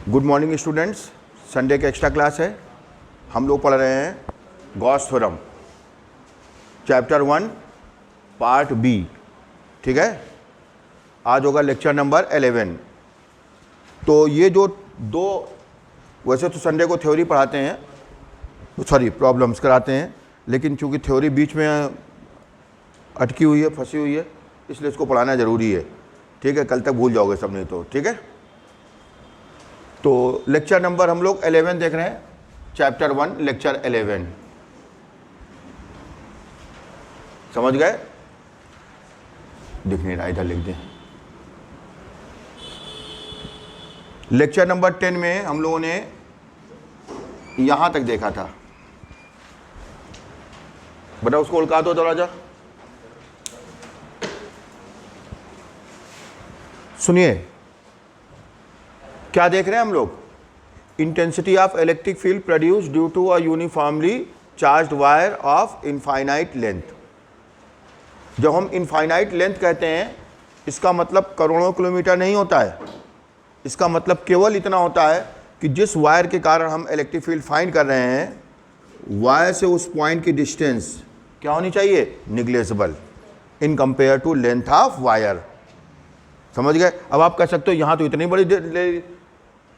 Good morning students. Sunday का extra class है। हम लोग पढ़ रहे हैं Gauss theorem chapter 1 part B. ठीक है, आज होगा लेक्चर नंबर 11। तो ये जो दो, वैसे तो संडे को थ्योरी पढ़ाते हैं, सॉरी प्रॉब्लम्स कराते हैं, लेकिन चूंकि थ्योरी बीच में अटकी हुई है, फंसी हुई है, इसलिए इसको पढ़ाना ज़रूरी है। ठीक है, कल तक भूल जाओगे सब नहीं तो। ठीक है, तो लेक्चर नंबर हम लोग 11 देख रहे हैं, चैप्टर 1 लेक्चर 11। समझ गए? दिख नहीं रहा, इधर लिख दें। लेक्चर नंबर 10 में हम लोगों ने यहां तक देखा था। बेटा उसको उल्का दो दरवाजा। सुनिए क्या देख रहे हैं हम लोग? Intensity of electric field produce due to a uniformly charged wire of infinite length. जब हम इनफाइनाइट लेंथ कहते हैं, इसका मतलब करोड़ों किलोमीटर नहीं होता है। इसका मतलब केवल इतना होता है कि जिस वायर के कारण हम इलेक्ट्रिक फील्ड फाइंड कर रहे हैं, वायर से उस पॉइंट की डिस्टेंस क्या होनी चाहिए? Negligible in compare to length of wire. समझ गए? अब आप कह सकते हो यहाँ तो इतनी बड़ी,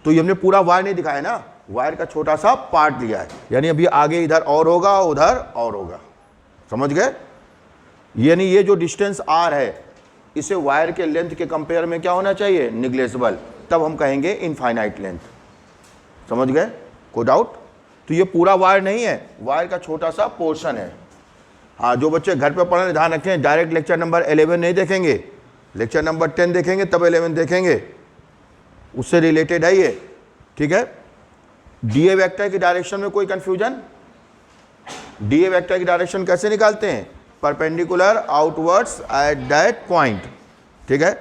तो ये हमने पूरा वायर नहीं दिखाया ना, वायर का छोटा सा पार्ट लिया है, यानी अभी आगे इधर और होगा, उधर और होगा। समझ गए? यानी ये जो डिस्टेंस आर है, इसे वायर के लेंथ के कंपेयर में क्या होना चाहिए? निग्लेजिबल। तब हम कहेंगे इनफाइनाइट लेंथ। समझ गए? कोई डाउट? तो ये पूरा वायर नहीं है, वायर का छोटा सा पोर्शन है। हाँ, जो बच्चे घर पे पढ़ने ध्यान रखें, डायरेक्ट लेक्चर नंबर 11 नहीं देखेंगे, लेक्चर नंबर 10 देखेंगे, तब 11 देखेंगे, उससे रिलेटेड है ये। ठीक है, डीए वेक्टर की डायरेक्शन में कोई कंफ्यूजन? डीए वेक्टर की डायरेक्शन कैसे निकालते हैं? Perpendicular outwards at that point. ठीक है,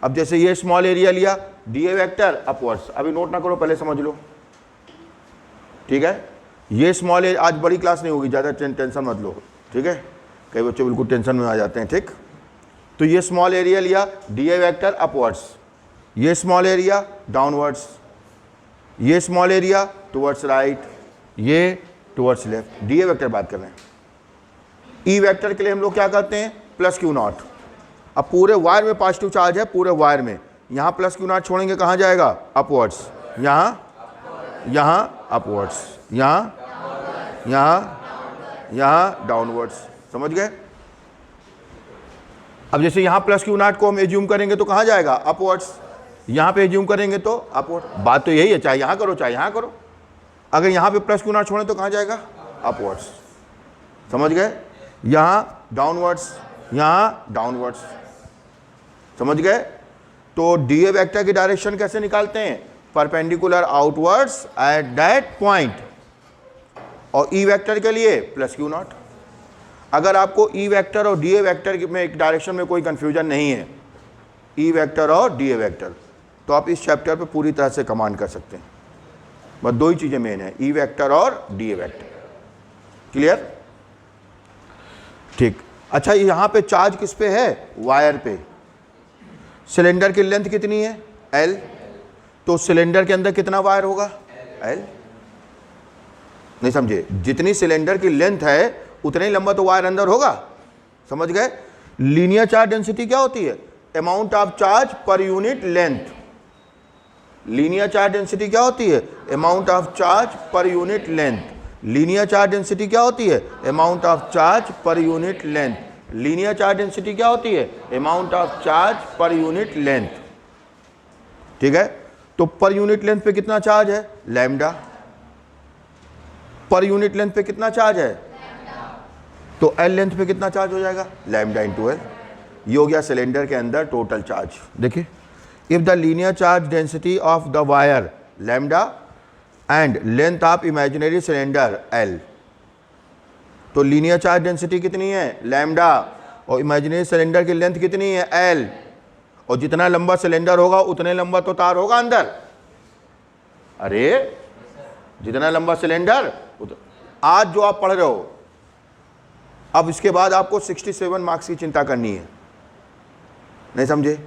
अब जैसे ये स्मॉल एरिया लिया, डीए वेक्टर अपवर्ड्स। अभी नोट ना करो, पहले समझ लो। ठीक है, ये स्मॉल एरिया, आज बड़ी क्लास नहीं होगी, ज़्यादा टेंशन मत लो। ठीक है, कई बच्चे बिल्कुल टेंशन में आ जाते हैं। ठीक, तो ये स्मॉल एरिया लिया, डीए वेक्टर अपवर्ड्स, ये स्मॉल एरिया डाउनवर्ड्स, ये स्मॉल एरिया टुवर्ड्स राइट, ये टुवर्ड्स लेफ्ट। डीए वेक्टर बात कर रहे हैं। ई वेक्टर के लिए हम लोग क्या करते हैं? Plus Q not. अब पूरे वायर में पॉजिटिव चार्ज है, पूरे वायर में, यहाँ प्लस क्यू नॉट छोड़ेंगे, कहाँ जाएगा? अपवर्ड्स। यहाँ अपवर्ड्स, यहाँ डाउनवर्ड्स। समझ गए? अब जैसे यहाँ प्लस क्यू नॉट को हम एज्यूम करेंगे तो कहाँ जाएगा? अपवर्ड्स। यहाँ पे एज्यूम करेंगे तो अपवर्ड। बात तो यही है, चाहे यहाँ करो चाहे यहाँ करो। अगर यहाँ पे प्लस क्यू नॉट छोड़ें तो कहाँ जाएगा? अपवर्ड्स। समझ गए? यहाँ डाउनवर्ड्स, यहाँ डाउनवर्ड्स। समझ गए? तो डीए वेक्टर की डायरेक्शन कैसे निकालते हैं? Perpendicular outwards at that point. और ई वेक्टर के लिए प्लस क्यू नॉट। अगर आपको ई वेक्टर और डीए वेक्टर में एक डायरेक्शन में कोई कंफ्यूजन नहीं है, ई वेक्टर और डीए वेक्टर, तो आप इस चैप्टर पे पूरी तरह से कमांड कर सकते हैं। बस दो ही चीज़ें मेन है, ई वेक्टर और डीए वेक्टर। क्लियर? ठीक। अच्छा, यहाँ पे चार्ज किस पे है? वायर पे। सिलेंडर की लेंथ कितनी है? एल। तो सिलेंडर के अंदर कितना वायर होगा? एल। नहीं समझे? जितनी सिलेंडर की लेंथ है उतना ही लंबा तो वायर अंदर होगा। समझ गए? लीनियर चार्ज डेंसिटी क्या होती है? Amount of charge per unit length. Linear charge density क्या होती है? Amount of charge per unit length. Linear charge density क्या होती है? Amount of charge per unit length. Linear charge density क्या होती है? Amount of charge per unit length. ठीक है, तो पर यूनिट लेंथ पे कितना चार्ज है? लैम्डा। पर यूनिट लेंथ पे कितना चार्ज है? तो एल लेंथ पे कितना चार्ज हो जाएगा? Lambda into L. ये हो गया सिलेंडर के अंदर टोटल चार्ज। देखिए, if the linear charge density of the wire lambda and length of imaginary cylinder L, तो लीनियर चार्ज डेंसिटी कितनी है? लैम्डा। और इमेजिनरी सिलेंडर की लेंथ कितनी है? एल। और जितना लंबा सिलेंडर होगा उतने लंबा तो तार होगा अंदर। अरे जितना लंबा सिलेंडर, आज जो आप पढ़ रहे हो, अब इसके बाद आपको 67 मार्क्स की चिंता करनी है। नहीं समझे?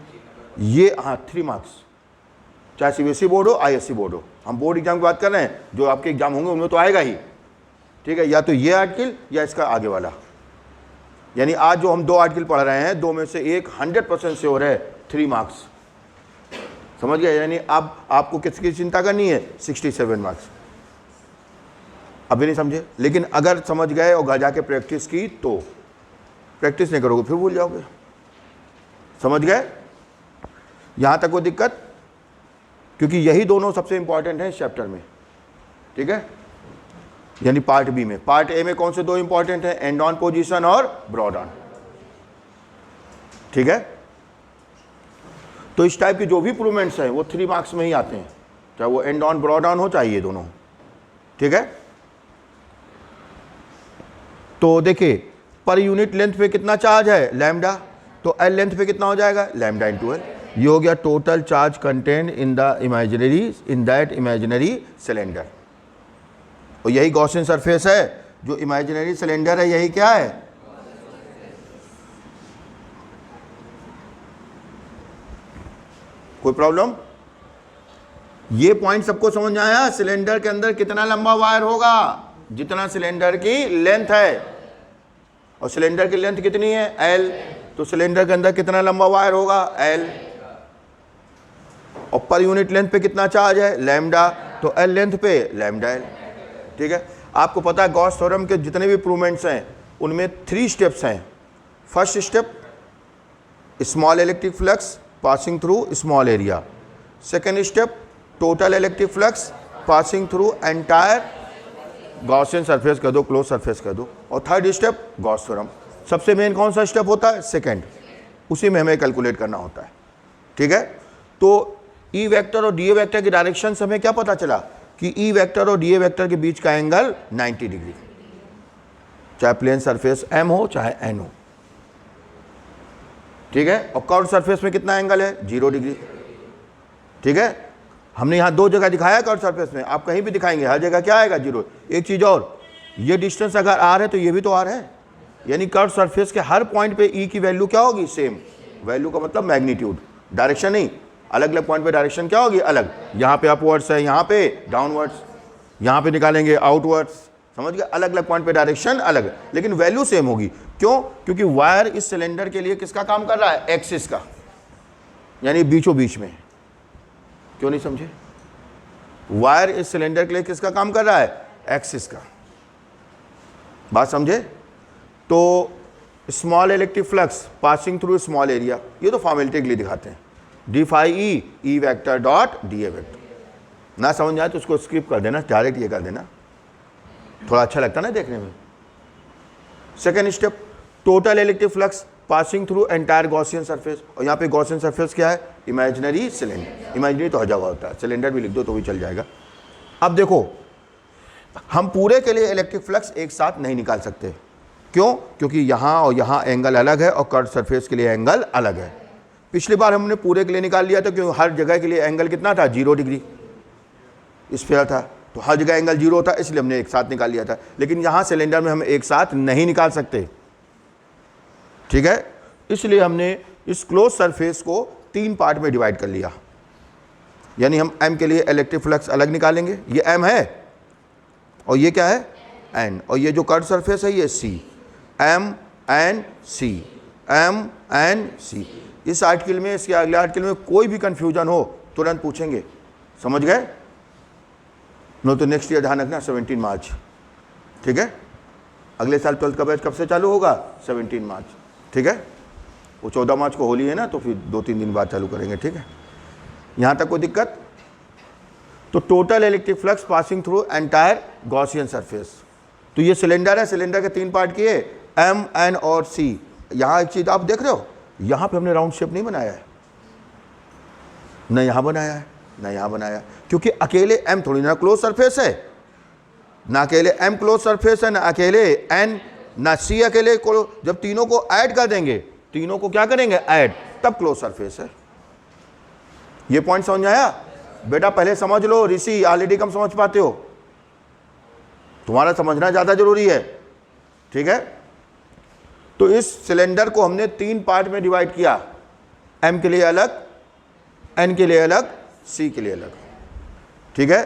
ये हाँ 3 मार्क्स, चाहे सीबीएसई बोर्ड हो, आईएससी बोर्ड हो। हम बोर्ड एग्जाम की बात कर रहे हैं, जो आपके एग्जाम होंगे उनमें तो आएगा ही, ठीक है, या तो ये आर्टिकल या इसका आगे वाला। यानी आज जो हम 2 आर्टिकल पढ़ रहे हैं, 2 में से एक 100% श्योर है 3 मार्क्स, समझ गए। यानी अब आपको किसकी चिंता करनी है, 67 मार्क्स। अभी नहीं समझे, लेकिन अगर समझ गए और घर जाके प्रैक्टिस की तो, प्रैक्टिस नहीं करोगे फिर भूल जाओगे। समझ गए यहां तक कोई दिक्कत? क्योंकि यही दोनों सबसे इंपॉर्टेंट है इस चैप्टर में, ठीक है। यानी पार्ट बी में, पार्ट ए में कौन से 2 इंपॉर्टेंट है, एंड ऑन पोजीशन और ब्रॉड ऑन, ठीक है। तो इस टाइप की जो भी प्रूवमेंट्स हैं वो 3 मार्क्स में ही आते हैं, चाहे वो एंड ऑन ब्रॉड ऑन हो, चाहे ये दोनों, ठीक है। तो देखिए पर यूनिट लेंथ पे कितना चार्ज है, लैम्डा, तो एल लेंथ पे कितना हो जाएगा, लैम्डा इंटू एल। ये हो गया total charge content in the imaginary, in that imaginary cylinder. और यही गॉसियन सरफेस है, जो इमेजिनरी सिलेंडर है यही क्या है, कोई प्रॉब्लम? ये पॉइंट सबको समझ में आया? सिलेंडर के अंदर कितना लंबा वायर होगा, जितना सिलेंडर की लेंथ है, और सिलेंडर की लेंथ कितनी है, एल, तो सिलेंडर के अंदर कितना लंबा वायर होगा, एल। और पर यूनिट लेंथ पे कितना चार्ज है, लैम्डा, तो एल लेंथ पे लैम्डा एल, ठीक है। आपको पता है गॉस थ्योरम के जितने भी प्रूवमेंट्स हैं उनमें 3 स्टेप्स हैं। First step, small electric flux passing through small area. Second step, total electric flux passing through entire Gaussian surface कर दो, क्लोज सरफेस कर दो। और थर्ड स्टेप गॉस थ्योरम। सबसे मेन कौन सा स्टेप होता है, सेकेंड, उसी में हमें कैलकुलेट करना होता है, ठीक है। तो ई वेक्टर और डी ए वेक्टर की डायरेक्शन से हमें क्या पता चला कि ई वेक्टर और डी ए वेक्टर के बीच का एंगल 90 डिग्री, चाहे प्लेन सरफेस एम हो चाहे एन हो, ठीक है। और कर्व सरफेस में कितना एंगल है, 0 डिग्री, ठीक है। हमने यहाँ 2 जगह दिखाया कर्व सरफेस में, आप कहीं भी दिखाएंगे हर जगह क्या आएगा, 0। एक चीज़ और, ये डिस्टेंस अगर आर है तो ये भी तो आर है, यानी कर्व सरफेस के हर पॉइंट पे ई की वैल्यू क्या होगी, सेम। वैल्यू का मतलब मैग्नीट्यूड, डायरेक्शन नहीं, अलग अलग पॉइंट पे डायरेक्शन क्या होगी, अलग। यहाँ पे अपवर्ड्स है, यहाँ पे डाउनवर्ड्स, यहाँ पे निकालेंगे आउटवर्ड्स, समझ गए। अलग अलग पॉइंट पे डायरेक्शन अलग, लेकिन वैल्यू सेम होगी। क्यों? क्योंकि वायर इस सिलेंडर के लिए किसका काम कर रहा है, एक्सिस का, यानी बीचों बीच में। क्यों नहीं समझे? वायर इस सिलेंडर के लिए किसका काम कर रहा है, एक्सिस का। बात समझे? तो small electric flux passing through small area, ये तो फॉर्मेलिटी के लिए दिखाते हैं, D phi E vector dot D A vector. ना समझ आए तो उसको स्किप कर देना, डायरेक्ट ये कर देना, थोड़ा अच्छा लगता ना देखने में। Second step, total electric flux passing through entire Gaussian surface. और यहाँ पे गॉसियन सरफेस क्या है, इमेजिनरी सिलेंडर। इमेजिनरी तो हर जगह होता है, सिलेंडर भी लिख दो तो भी चल जाएगा। अब देखो, हम पूरे के लिए इलेक्ट्रिक फ्लक्स एक साथ नहीं निकाल सकते। क्यों? क्योंकि यहाँ और यहाँ एंगल अलग है और कर्व सरफेस के लिए एंगल अलग है। पिछली बार हमने पूरे के लिए निकाल लिया था, क्योंकि हर जगह के लिए एंगल कितना था, 0 डिग्री स्फीयर था, तो हर जगह एंगल 0 था, इसलिए हमने एक साथ निकाल लिया था। लेकिन यहाँ सिलेंडर में हम एक साथ नहीं निकाल सकते, ठीक है। इसलिए हमने इस क्लोज सरफेस को 3 पार्ट में डिवाइड कर लिया। यानी हम m के लिए इलेक्ट्रिक फ्लक्स अलग निकालेंगे, ये m है, और ये क्या है, n, और ये जो कर्व सरफेस है ये c, m n c, m n c। इस आर्टिकल में, इसके अगले आर्टिकल में कोई भी कंफ्यूजन हो तुरंत पूछेंगे, समझ गए? नो तो नेक्स्ट ईयर ध्यान रखना 17 मार्च, ठीक है। अगले साल 12th का बैच कब से चालू होगा, 17 मार्च, ठीक है। वो 14 मार्च को होली है ना, तो फिर 2-3 दिन बाद चालू करेंगे, ठीक है। यहाँ तक कोई दिक्कत? तो total electric flux passing through entire Gaussian surface. तो ये सिलेंडर है, सिलेंडर के 3 पार्ट किए, एम एन और सी। यहाँ एक चीज़ आप देख रहे हो, यहाँ पे हमने राउंड शेप नहीं बनाया है, न यहाँ बनाया है न यहाँ बनाया, क्योंकि अकेले एम थोड़ी ना क्लोज सरफेस है, ना अकेले एम क्लोज सरफेस है, ना अकेले एन, ना सी अकेले को। जब तीनों को ऐड कर देंगे, तीनों को क्या करेंगे, ऐड, तब क्लोज सरफेस है। ये पॉइंट समझ आया बेटा? पहले समझ लो, ऋषि ऑलरेडी कम समझ पाते हो, तुम्हारा समझना ज़्यादा जरूरी है, ठीक है। तो इस सिलेंडर को हमने 3 पार्ट में डिवाइड किया, एम के लिए अलग, एन के लिए अलग, सी के लिए अलग, ठीक है।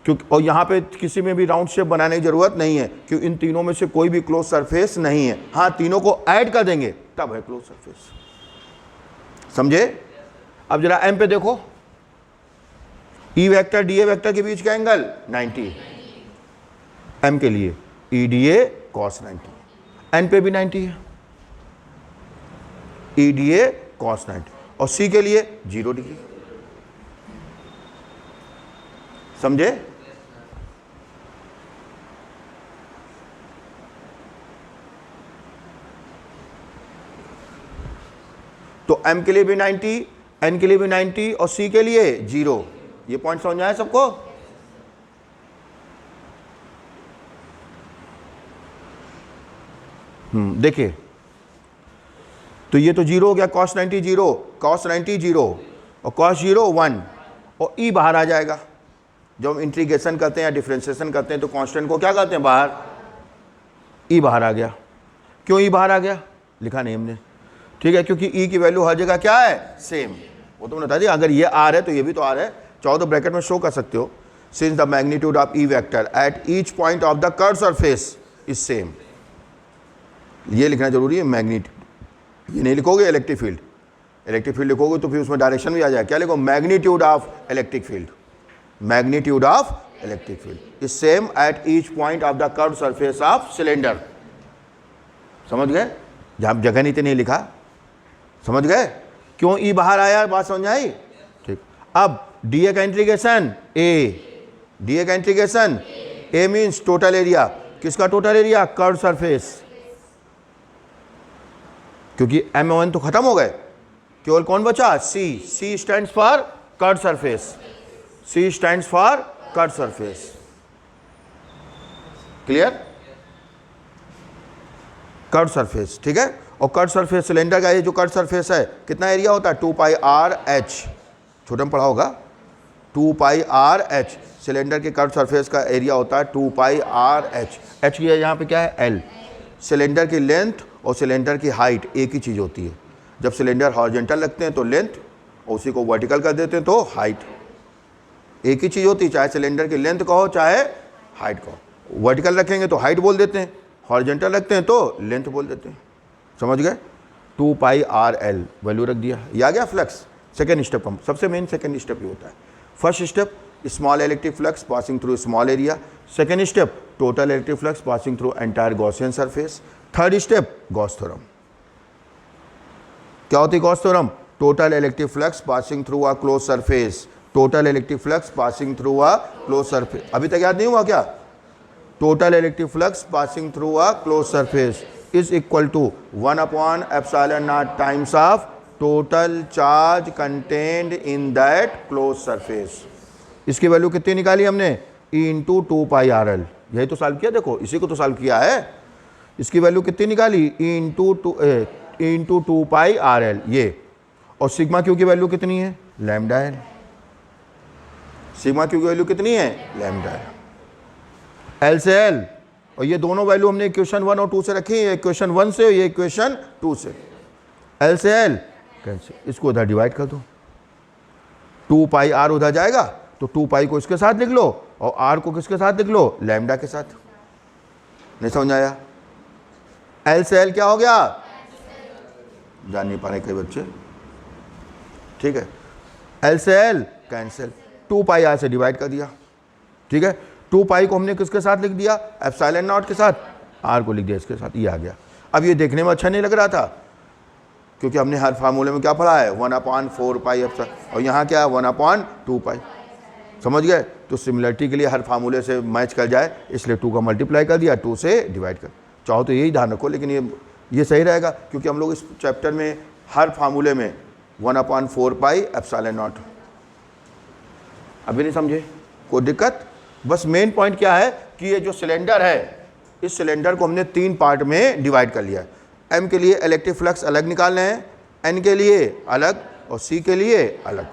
क्योंकि और यहाँ पे किसी में भी राउंड शेप बनाने की जरूरत नहीं है, क्योंकि इन तीनों में से कोई भी क्लोज सरफेस नहीं है। हाँ, तीनों को ऐड कर देंगे तब है क्लोज सरफेस, समझे। अब जरा एम पे देखो, E vector D A vector के बीच का एंगल 90 है एम के लिए, E D A cos 90, N पे भी 90 है, ई डी ए कॉस 90, और सी के लिए 0 डिग्री, समझे। तो m के लिए भी 90, n के लिए भी 90 और c के लिए 0। ये पॉइंट समझ में आया सबको। देखिए, तो ये तो 0 हो गया, cos 90 0, cos 90 0 और cos 0 1, और e बाहर आ जाएगा। जब हम इंटीग्रेशन करते हैं या डिफरेंशिएशन करते हैं तो कांस्टेंट को क्या करते हैं, बाहर, e बाहर आ गया। क्यों e बाहर आ गया, लिखा नहीं हमने, ठीक है, क्योंकि e की वैल्यू हर जगह क्या है, सेम। वो तो मैंने बता दिया, अगर ये r है तो ये भी तो r है, चाहो तो ब्रैकेट में शो कर सकते हो। Since the magnitude of e vector at each point of the curve surface is same, ये लिखना जरूरी है, मैग्नीट्यूड। ये नहीं लिखोगे इलेक्ट्रिक फील्ड, इलेक्ट्रिक फील्ड लिखोगे तो फिर उसमें डायरेक्शन भी आ जाएगा। क्या लिखो, magnitude of electric field, magnitude of electric field is same at each point of the curve surface of cylinder. समझ गए, जहां जगह नहीं थी नहीं लिखा, समझ गए क्यों ई बाहर आया, बात समझ आई, ठीक। अब डी ए का इंटीग्रेशन ए, डी ए का integration A means total area, किसका टोटल एरिया, कर्व सरफेस, क्योंकि एम ओ एन तो खत्म हो गए, केवल कौन बचा, C, C stands for curve surface, C stands for curve surface, clear, curve surface, ठीक है। और कर्व सरफेस सिलेंडर का ये जो कर्व सरफेस है कितना एरिया होता है, 2 पाई आर एच, छोटे में पढ़ा होगा, 2 पाई आर एच, सिलेंडर के कर्व सरफेस का एरिया होता है 2 पाई आर एच। एच की यहाँ पे क्या है, एल। सिलेंडर की लेंथ और सिलेंडर की हाइट एक ही चीज़ होती है। जब सिलेंडर हॉरिजॉन्टल रखते हैं तो लेंथ, और उसी को वर्टिकल कर देते हैं तो हाइट, एक ही चीज़ होती है, चाहे सिलेंडर की लेंथ कहो चाहे हाइट कहो। वर्टिकल रखेंगे तो हाइट बोल देते हैं, हॉरिजॉन्टल रखते हैं तो लेंथ बोल देते हैं, समझ गए। 2 पाई आर एल वैल्यू रख दिया, ये आ गया फ्लक्स। सेकेंड स्टेप हम, सबसे मेन सेकेंड स्टेप ये होता है। First step small electric flux passing through small area, second step total electric flux passing through entire Gaussian surface, third step Gauss theorem. क्या होती है Gauss theorem, total electric flux passing through a close surface, total electric flux passing through a close surface. अभी तक याद नहीं हुआ क्या, total electric flux passing through a close surface is equal to 1 upon epsilon naught times of total charge contained in that closed surface। इसकी value कितनी निकाली हमने, E इंटू 2 पाई आर एल, यही तो सॉल्व किया, देखो इसी को तो सॉल्व किया है। इसकी वैल्यू कितनी निकाली, E इंटू 2 पाई आर एल ये, और सिग्मा क्यू की वैल्यू कितनी है, लैम्डा एल। सिग्मा क्यू की वैल्यू कितनी है, लैम्डा एल, एल से एल, और ये दोनों वैल्यू हमने इक्वेशन 1 और 2 से रखी है, इक्वेशन 1 से, ये इक्वेशन 2 से। एल से एल कैंसिल, इसको उधर डिवाइड कर दो, 2 पाई आर उधर जाएगा तो 2 पाई को इसके साथ लिख लो और आर को किसके साथ लिख लो, लैम्डा के साथ। नहीं समझ आया, एल से एल क्या हो गया, जान नहीं पा रहे कई बच्चे, ठीक है। एल से एल कैंसिल, 2 पाई आर से डिवाइड कर दिया, ठीक है। 2 पाई को हमने किसके साथ लिख दिया, एप्सिलॉन नॉट के साथ, आर को लिख दिया इसके साथ, ये आ गया। अब ये देखने में अच्छा नहीं लग रहा था, क्योंकि हमने हर फार्मूले में क्या पढ़ा है, 1/4 पाई एप्सिलॉन, और यहाँ क्या है 1/2 पाई, समझ गए। तो सिमिलरिटी के लिए हर फार्मूले से मैच कर जाए, इसलिए 2 का मल्टीप्लाई कर दिया, 2 से डिवाइड कर। चाहो तो यही ध्यान रखो, लेकिन ये सही रहेगा, क्योंकि हम लोग इस चैप्टर में हर फार्मूले में 1/4 पाई एप्सिलॉन नॉट। अभी नहीं समझे, कोई दिक्कत। बस मेन पॉइंट क्या है कि ये जो सिलेंडर है, इस सिलेंडर को हमने 3 पार्ट में डिवाइड कर लिया है। एम के लिए इलेक्ट्रिक फ्लक्स अलग निकालने हैं, एन के लिए अलग और सी के लिए अलग।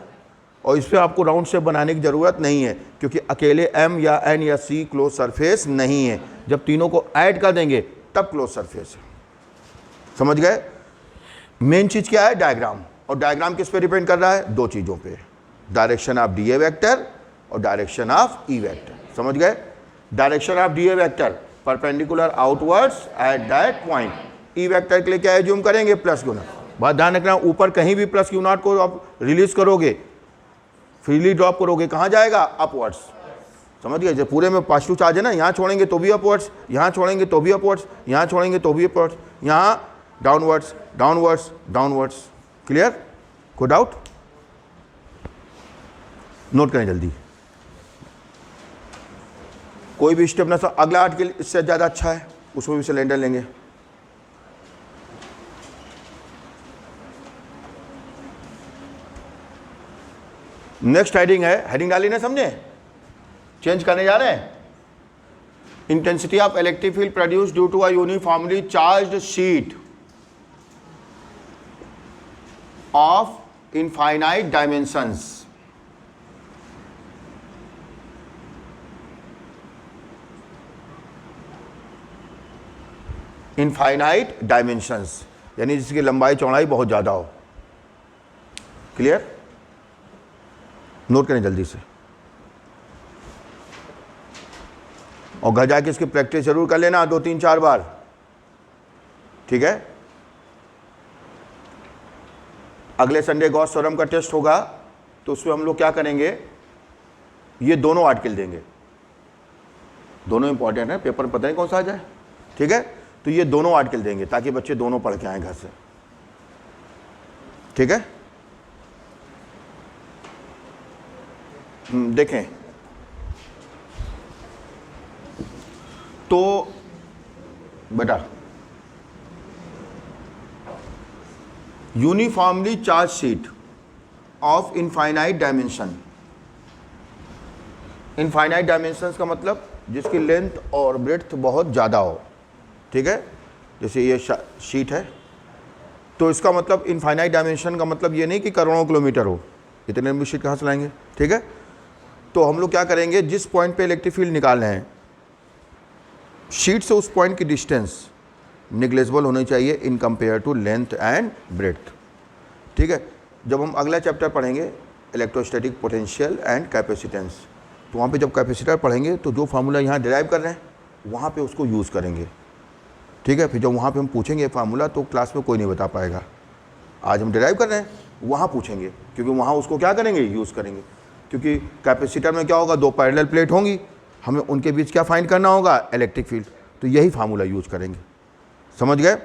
और इस पर आपको राउंड शेप बनाने की ज़रूरत नहीं है, क्योंकि अकेले एम या एन या सी क्लोज सरफेस नहीं है। जब तीनों को ऐड कर देंगे तब क्लोज सरफेस है, समझ गए। मेन चीज़ क्या है, डायग्राम। और डायग्राम किस पे डिपेंड कर रहा है, 2 चीज़ों पे। Direction of D A vector और डायरेक्शन ऑफ ई वेक्टर। समझ गए? Direction of D A vector perpendicular outwards at that point. E vector के लिए क्या एज्यूम करेंगे? Plus Q not. बात ध्यान रखना, ऊपर कहीं भी प्लस क्यू नॉट को आप रिलीज करोगे, फ्रीली ड्रॉप करोगे, कहाँ जाएगा? अपवर्ड्स। समझ गए? जब पूरे में पॉजिटिव चार्ज है ना, यहाँ छोड़ेंगे तो भी अपवर्ड्स, यहाँ छोड़ेंगे तो भी अपवर्ड्स, यहाँ छोड़ेंगे तो भी अपवर्ड्स, यहाँ डाउनवर्ड्स डाउनवर्ड्स डाउनवर्ड्स। क्लियर? कोई डाउट? नोट करें जल्दी। कोई भी स्टेप ना, अगला आर्टिकल इससे ज़्यादा अच्छा है, उसमें भी सिलेंडर लेंगे। नेक्स्ट हेडिंग है, हेडिंग डाली ना, समझे? चेंज करने जा रहे हैं। Intensity of electric field produce due to a uniformly charged sheet of infinite dimensions. Infinite dimensions यानी जिसकी लंबाई चौड़ाई बहुत ज़्यादा हो। क्लियर? नोट करें जल्दी से, और घर जाके इसकी प्रैक्टिस जरूर कर लेना 2-3-4 बार। ठीक है? अगले संडे गॉस थ्योरम का टेस्ट होगा, तो उसमें हम लोग क्या करेंगे, ये दोनों आर्टिकल देंगे। दोनों इंपॉर्टेंट है, पेपर पता नहीं कौन सा आ जाए। ठीक है? तो ये दोनों आर्टिकल देंगे ताकि बच्चे दोनों पढ़ के आए घर से। ठीक है? देखें तो बेटा, uniformly charge sheet of infinite dimension. Infinite dimensions का मतलब जिसकी लेंथ और ब्रेड्थ बहुत ज़्यादा हो। ठीक है? जैसे ये शीट है, तो इसका मतलब इनफाइनाइट डायमेंशन का मतलब ये नहीं कि करोड़ों किलोमीटर हो, इतने लंबी शीट कहाँ से लाएंगे। ठीक है? तो हम लोग क्या करेंगे, जिस पॉइंट पे इलेक्ट्रिक फील्ड निकाल रहे हैं, शीट से उस पॉइंट की डिस्टेंस निग्लेजिबल होनी चाहिए in compare to length and breadth. ठीक है? जब हम अगला चैप्टर पढ़ेंगे इलेक्ट्रोस्टैटिक पोटेंशियल एंड कैपेसिटेंस, तो वहाँ पे जब कैपेसिटर पढ़ेंगे तो जो फार्मूला यहाँ डिराइव कर रहे हैं वहाँ पे उसको यूज़ करेंगे। ठीक है? फिर जब वहाँ पे हम पूछेंगे फार्मूला तो क्लास में कोई नहीं बता पाएगा। आज हम डिराइव कर रहे हैं, वहाँ पूछेंगे, क्योंकि वहाँ उसको क्या करेंगे, यूज़ करेंगे। क्योंकि कैपेसिटर में क्या होगा, 2 पैरेलल प्लेट होंगी, हमें उनके बीच क्या फाइंड करना होगा, इलेक्ट्रिक फील्ड। तो यही फार्मूला यूज़ करेंगे। समझ गए?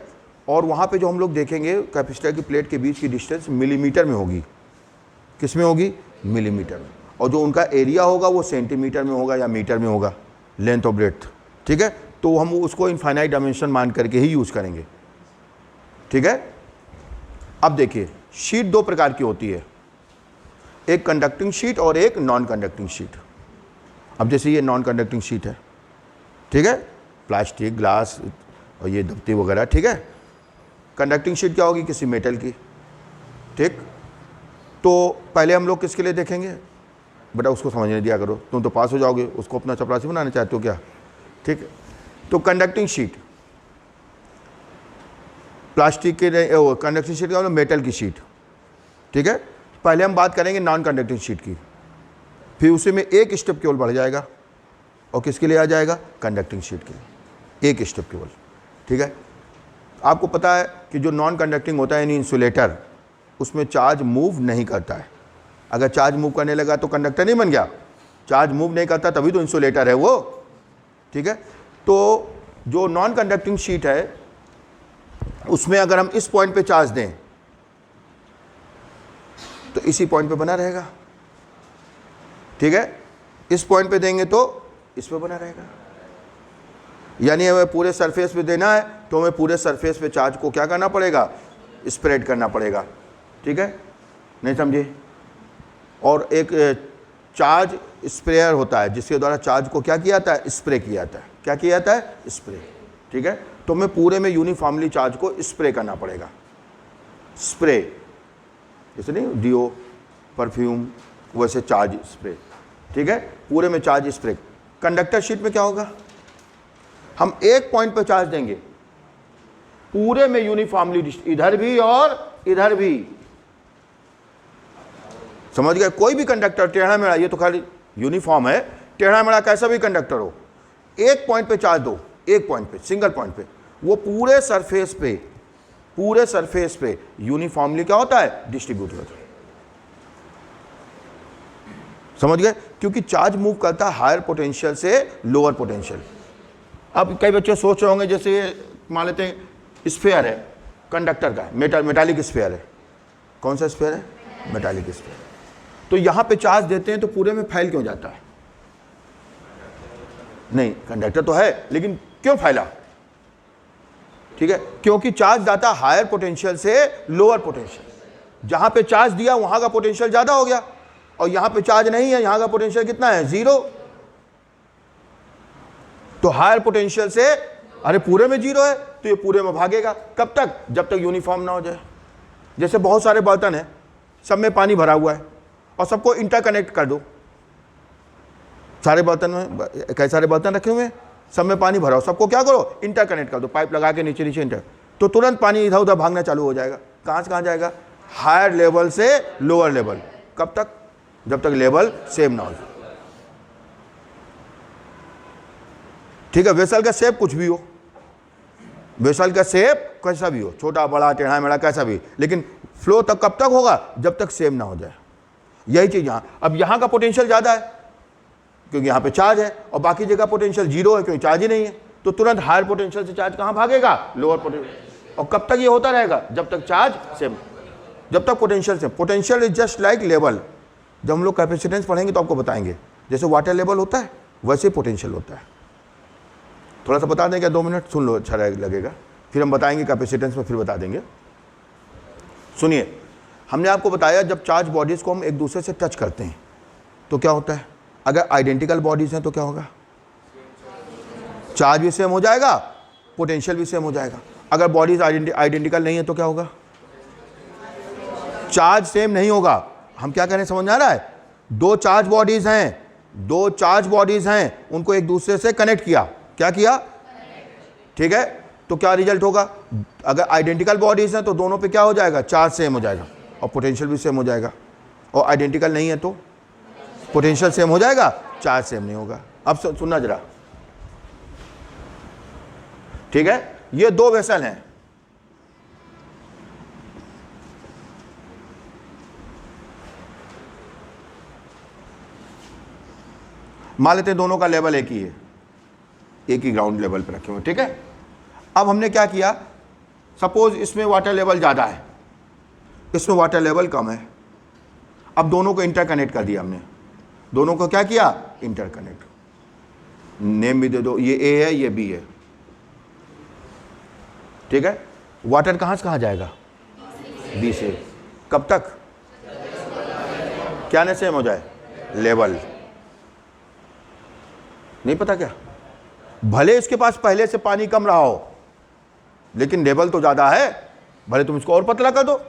और वहाँ पे जो हम लोग देखेंगे कैपेसिटर की प्लेट के बीच की डिस्टेंस मिलीमीटर में होगी। किस में होगी? मिलीमीटर में। और जो उनका एरिया होगा वो सेंटीमीटर में होगा या मीटर में होगा, लेंथ और ब्रेड्थ। ठीक है? तो हम उसको इनफाइनाइट डायमेंशन मान करके ही यूज़ करेंगे। ठीक है? अब देखिए, शीट 2 प्रकार की होती है, एक कंडक्टिंग शीट और एक नॉन कंडक्टिंग शीट। अब जैसे ये नॉन कंडक्टिंग शीट है, ठीक है, प्लास्टिक, ग्लास और ये दफ्ती वगैरह। ठीक है? कंडक्टिंग शीट क्या होगी, किसी मेटल की। ठीक? तो पहले हम लोग किसके लिए देखेंगे, बेटा उसको समझने दिया करो, तुम तो पास हो जाओगे, उसको अपना चपरासी बनाना चाहते हो क्या। ठीक है? तो कंडक्टिंग शीट, प्लास्टिक के कंडक्टिंग शीट का मतलब मेटल की शीट। ठीक है? पहले हम बात करेंगे नॉन कंडक्टिंग शीट की, फिर उसी में एक स्टेप केवल बढ़ जाएगा और किसके लिए आ जाएगा, कंडक्टिंग शीट के लिए, एक स्टेप केवल। ठीक है? आपको पता है कि जो नॉन कंडक्टिंग होता है यानी इंसुलेटर, उसमें चार्ज मूव नहीं करता है। अगर चार्ज मूव करने लगा तो कंडक्टर नहीं बन गया, चार्ज मूव नहीं करता तभी तो इंसुलेटर है वो। ठीक है? तो जो नॉन कंडक्टिंग शीट है उसमें अगर हम इस पॉइंट पे चार्ज दें तो इसी पॉइंट पे बना रहेगा। ठीक है? इस पॉइंट पे देंगे तो इस पे बना रहेगा। यानी हमें पूरे सरफेस पे देना है तो हमें पूरे सरफेस पे चार्ज को क्या करना पड़ेगा, स्प्रेड करना पड़ेगा। ठीक है? नहीं समझे? और एक चार्ज स्प्रेयर होता है जिसके द्वारा चार्ज को क्या किया जाता है, स्प्रे किया जाता है। क्या किया जाता है, स्प्रे। ठीक है? तो हमें पूरे में यूनिफॉर्मली चार्ज को स्प्रे करना पड़ेगा। स्प्रे जैसे नहीं डीओ, परफ्यूम, वैसे चार्ज स्प्रे। ठीक है? पूरे में चार्ज स्प्रे। कंडक्टर शीट में क्या होगा, हम एक पॉइंट पर चार्ज देंगे, पूरे में यूनिफॉर्मली, इधर भी और इधर भी। समझ गए? कोई भी कंडक्टर टेढ़ा मेढ़ा, ये तो खाली यूनिफॉर्म है, टेढ़ा मेढ़ा कैसा भी कंडक्टर हो, एक पॉइंट पे चार्ज दो, एक पॉइंट पे, सिंगल पॉइंट पे, वो पूरे सरफेस पे यूनिफॉर्मली क्या होता है, डिस्ट्रीब्यूट होता है। समझ गए? क्योंकि चार्ज मूव करता है हायर पोटेंशियल से लोअर पोटेंशियल। अब कई बच्चे सोच रहे होंगे, जैसे मान लेते हैं स्फीयर है कंडक्टर का, मेटालिक स्फीयर है। कौन सा स्फीयर है? Metallic sphere. तो यहां पे चार्ज देते हैं तो पूरे में फैल क्यों जाता है? नहीं, कंडक्टर तो है लेकिन क्यों फैला? ठीक है, क्योंकि चार्ज जाता है हायर पोटेंशियल से लोअर पोटेंशियल। जहां पे चार्ज दिया वहां का पोटेंशियल ज्यादा हो गया, और यहां पे चार्ज नहीं है, यहां का पोटेंशियल कितना है? 0। तो हायर पोटेंशियल से, अरे पूरे में 0 है तो ये पूरे में भागेगा। कब तक? जब तक यूनिफॉर्म ना हो जाए। जैसे बहुत सारे बर्तन है, सब में पानी भरा हुआ है और सबको इंटरकनेक्ट कर दो। सारे बर्तन में कई सारे बर्तन रखे हुए हैं, सब में पानी भरा हो, सबको क्या करो? इंटरकनेक्ट कर दो, पाइप लगा के नीचे नीचे तो तुरंत पानी इधर उधर भागना चालू हो जाएगा। कहां से कहां जाएगा? हायर लेवल से लोअर लेवल। कब तक? जब तक लेवल सेम ना हो। ठीक है, वेसल का शेप कुछ भी हो, वेसल का शेप कैसा भी हो, छोटा बड़ा टेढ़ा मेढ़ा कैसा भी, लेकिन फ्लो तक कब तक होगा? जब तक सेम ना हो जाए। यही चीज यहां। अब यहां का पोटेंशियल ज्यादा है क्योंकि यहां पे चार्ज है, और बाकी जगह पोटेंशियल 0 है क्योंकि चार्ज ही नहीं है। तो तुरंत हायर पोटेंशियल से चार्ज कहां भागेगा? Lower potential. और कब तक ये होता रहेगा? जब तक चार्ज सेम, जब तक potential same. Potential is just like level. जब हम लोग कैपेसिटेंस पढ़ेंगे तो आपको बताएंगे, जैसे वाटर लेवल होता है वैसे पोटेंशियल होता है। थोड़ा सा बता दें क्या? 2 मिनट सुन लो, अच्छा लगेगा, फिर हम बताएंगे कैपेसिटेंस में, फिर बता देंगे। सुनिए, हमने आपको बताया जब चार्ज बॉडीज को हम एक दूसरे से टच करते हैं तो क्या होता है? अगर आइडेंटिकल बॉडीज हैं तो क्या होगा? चार्ज भी सेम हो जाएगा, पोटेंशियल भी सेम हो जाएगा। अगर बॉडीज आइडेंटिकल नहीं है तो क्या होगा? चार्ज सेम नहीं होगा। हम क्या कह रहे हैं, समझ में आ रहा है? दो चार्ज बॉडीज हैं, उनको एक दूसरे से कनेक्ट किया। क्या किया? ठीक है, तो क्या रिजल्ट होगा? अगर आइडेंटिकल बॉडीज हैं तो दोनों पे क्या हो जाएगा? चार्ज सेम हो जाएगा और पोटेंशियल भी सेम हो जाएगा। और आइडेंटिकल नहीं है तो पोटेंशियल सेम हो जाएगा, चार्ज सेम नहीं होगा। अब सुनना जरा, ठीक है? ये 2 वेसल हैं, मान लेते हैं दोनों का लेवल एक ही है, एक ही ग्राउंड लेवल पे रखे हुए। ठीक है, अब हमने क्या किया? सपोज इसमें वाटर लेवल ज़्यादा है, इसमें वाटर लेवल कम है। अब दोनों को इंटरकनेक्ट कर दिया हमने। दोनों को क्या किया? इंटरकनेक्ट। नेम भी दे दो, ये ए है, ये बी है। ठीक है, वाटर कहाँ से कहाँ जाएगा? बी से। कब तक? क्या नहीं सेम हो जाए? लेवल। नहीं पता क्या? भले इसके पास पहले से पानी कम रहा हो लेकिन लेवल तो ज्यादा है, भले तुम इसको और पतला कर दो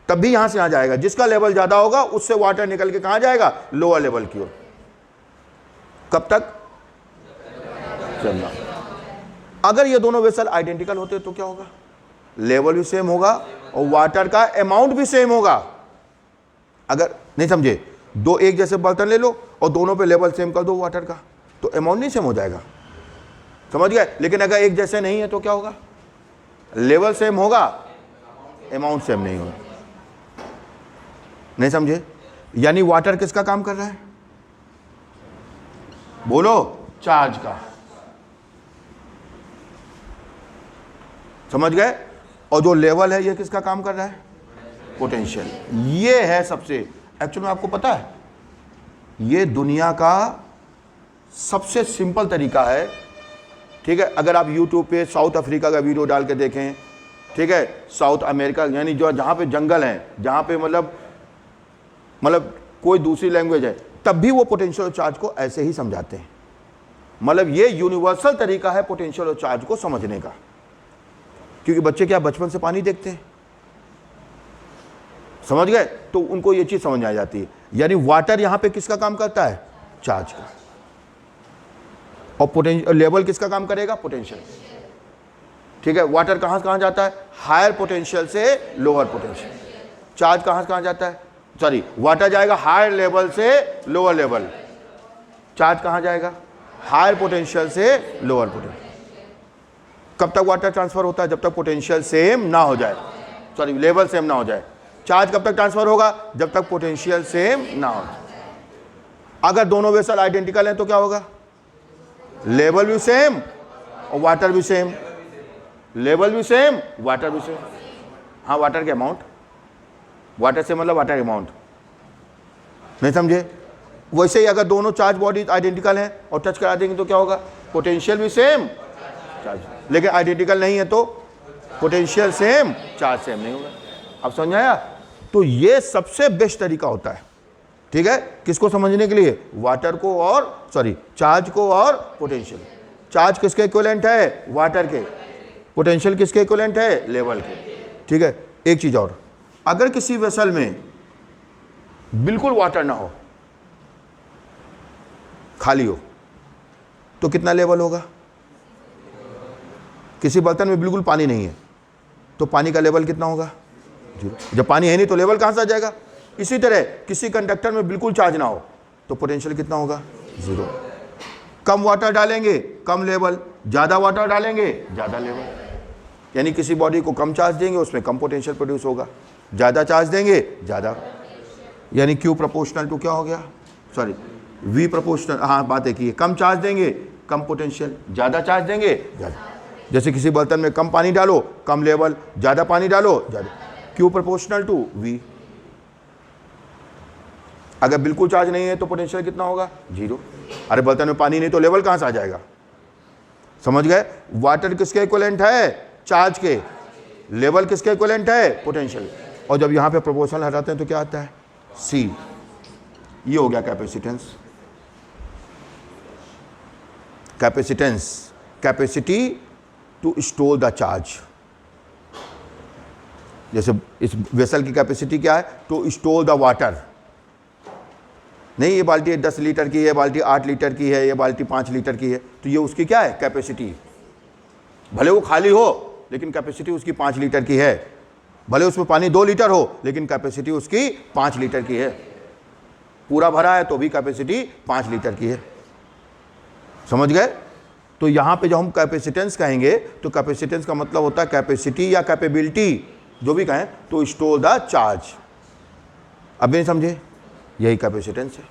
तब भी यहां से यहां जाएगा। जिसका लेवल ज्यादा होगा उससे वाटर निकल के कहां जाएगा? लोअर लेवल की ओर। कब तक? चलना। अगर ये दोनों वेसल आइडेंटिकल होते तो क्या होगा? लेवल भी सेम होगा और वाटर का अमाउंट भी सेम होगा। अगर नहीं समझे, दो एक जैसे बर्तन ले लो और दोनों पे लेवल सेम कर दो वाटर का, तो अमाउंट नहीं सेम हो जाएगा। समझ गए? लेकिन अगर एक जैसे नहीं है तो क्या होगा? लेवल सेम होगा, अमाउंट सेम नहीं होगा। नहीं समझे? यानी वाटर किसका काम कर रहा है? बोलो, चार्ज का। समझ गए? और जो लेवल है ये किसका काम कर रहा है? पोटेंशियल। ये है सबसे, एक्चुअली में आपको पता है ये दुनिया का सबसे सिंपल तरीका है। ठीक है, अगर आप YouTube पे साउथ अफ्रीका का वीडियो डाल के देखें, ठीक है, साउथ अमेरिका, यानी जो जहाँ पे जंगल हैं, जहाँ पे मतलब कोई दूसरी लैंग्वेज है, तब भी वो पोटेंशियल और चार्ज को ऐसे ही समझाते हैं। मतलब ये यूनिवर्सल तरीका है पोटेंशियल और चार्ज को समझने का। क्योंकि बच्चे क्या बचपन से पानी देखते हैं, समझ गए? तो उनको ये चीज समझ आ जाती है। यानी वाटर यहां पे किसका काम करता है? चार्ज का। और पोटेंशियल लेवल किसका काम करेगा? पोटेंशियल। ठीक है, वाटर कहां से कहां जाता है? हायर पोटेंशियल से लोअर पोटेंशियल। चार्ज कहां से कहां जाता है? सॉरी, वाटर जाएगा हायर लेवल से लोअर लेवल, चार्ज कहाँ जाएगा? हायर पोटेंशियल से लोअर पोटेंशियल। कब तक वाटर ट्रांसफर होता है? जब तक पोटेंशियल सेम ना हो जाए, सॉरी लेवल सेम ना हो जाए। चार्ज कब तक ट्रांसफर होगा? जब तक पोटेंशियल सेम ना हो जाए। अगर दोनों वेसल आइडेंटिकल हैं तो क्या होगा? लेवल भी सेम और वाटर भी सेम, लेवल भी सेम, वाटर भी सेम। हाँ, वाटर के अमाउंट, वाटर से मतलब वाटर अमाउंट, नहीं समझे? वैसे ही अगर दोनों चार्ज बॉडीज आइडेंटिकल हैं और टच करा देंगे तो क्या होगा? पोटेंशियल भी सेम, चार्ज। लेकिन आइडेंटिकल नहीं है तो पोटेंशियल सेम, चार्ज सेम नहीं होगा। अब समझ आया? तो ये सबसे बेस्ट तरीका होता है, ठीक है, किसको समझने के लिए? वाटर को और सॉरी चार्ज को और पोटेंशियल। चार्ज किसके इक्विवेलेंट है? वाटर के। पोटेंशियल किसके इक्विवेलेंट है? लेवल के। ठीक है, एक चीज और, अगर किसी वेसल में बिल्कुल वाटर ना हो, खाली हो, तो कितना लेवल होगा? किसी बर्तन में बिल्कुल पानी नहीं है तो पानी का लेवल कितना होगा? 0। जब पानी है नहीं तो लेवल कहां से आ जाएगा? इसी तरह किसी कंडक्टर में बिल्कुल चार्ज ना हो तो पोटेंशियल कितना होगा? 0। कम वाटर डालेंगे कम लेवल, ज्यादा वाटर डालेंगे ज्यादा लेवल। यानी किसी बॉडी को कम चार्ज देंगे उसमें कम पोटेंशियल प्रोड्यूस होगा, ज्यादा चार्ज देंगे ज्यादा। यानी Q प्रोपोर्शनल टू क्या हो गया? सॉरी, V प्रोपोर्शनल, हाँ बात एक ही है। कम चार्ज देंगे कम पोटेंशियल, ज्यादा चार्ज देंगे ज्यादा। जैसे किसी बर्तन में कम पानी डालो कम लेवल, ज्यादा पानी डालो ज्यादा। Q proportional to V। अगर बिल्कुल चार्ज नहीं है तो पोटेंशियल कितना होगा? 0। अरे बर्तन में पानी नहीं तो लेवल कहां से आ जाएगा? समझ गए? वाटर किसके इक्विवेलेंट है? चार्ज के। लेवल किसके इक्विवेलेंट है? पोटेंशियल। और जब यहां पे प्रोपोर्शनल हटाते हैं तो क्या आता है? C। ये हो गया capacitance. Capacitance, capacity to store the charge. जैसे इस वेसल की कैपेसिटी क्या है? To store the water. नहीं, ये बाल्टी 10 लीटर की है, बाल्टी 8 लीटर की है, ये बाल्टी 5 लीटर की है, तो ये उसकी क्या है? कैपेसिटी। भले वो खाली हो लेकिन कैपेसिटी उसकी 5 लीटर की है। भले उसमें पानी 2 लीटर हो लेकिन कैपेसिटी उसकी 5 लीटर की है। पूरा भरा है तो भी कैपेसिटी 5 लीटर की है। समझ गए? तो यहां पे जो हम कैपेसिटेंस कहेंगे तो कैपेसिटेंस का मतलब होता है कैपेसिटी या कैपेबिलिटी, जो भी कहें, तो स्टोर द चार्ज। अब नहीं समझे? यही कैपेसिटेंस है।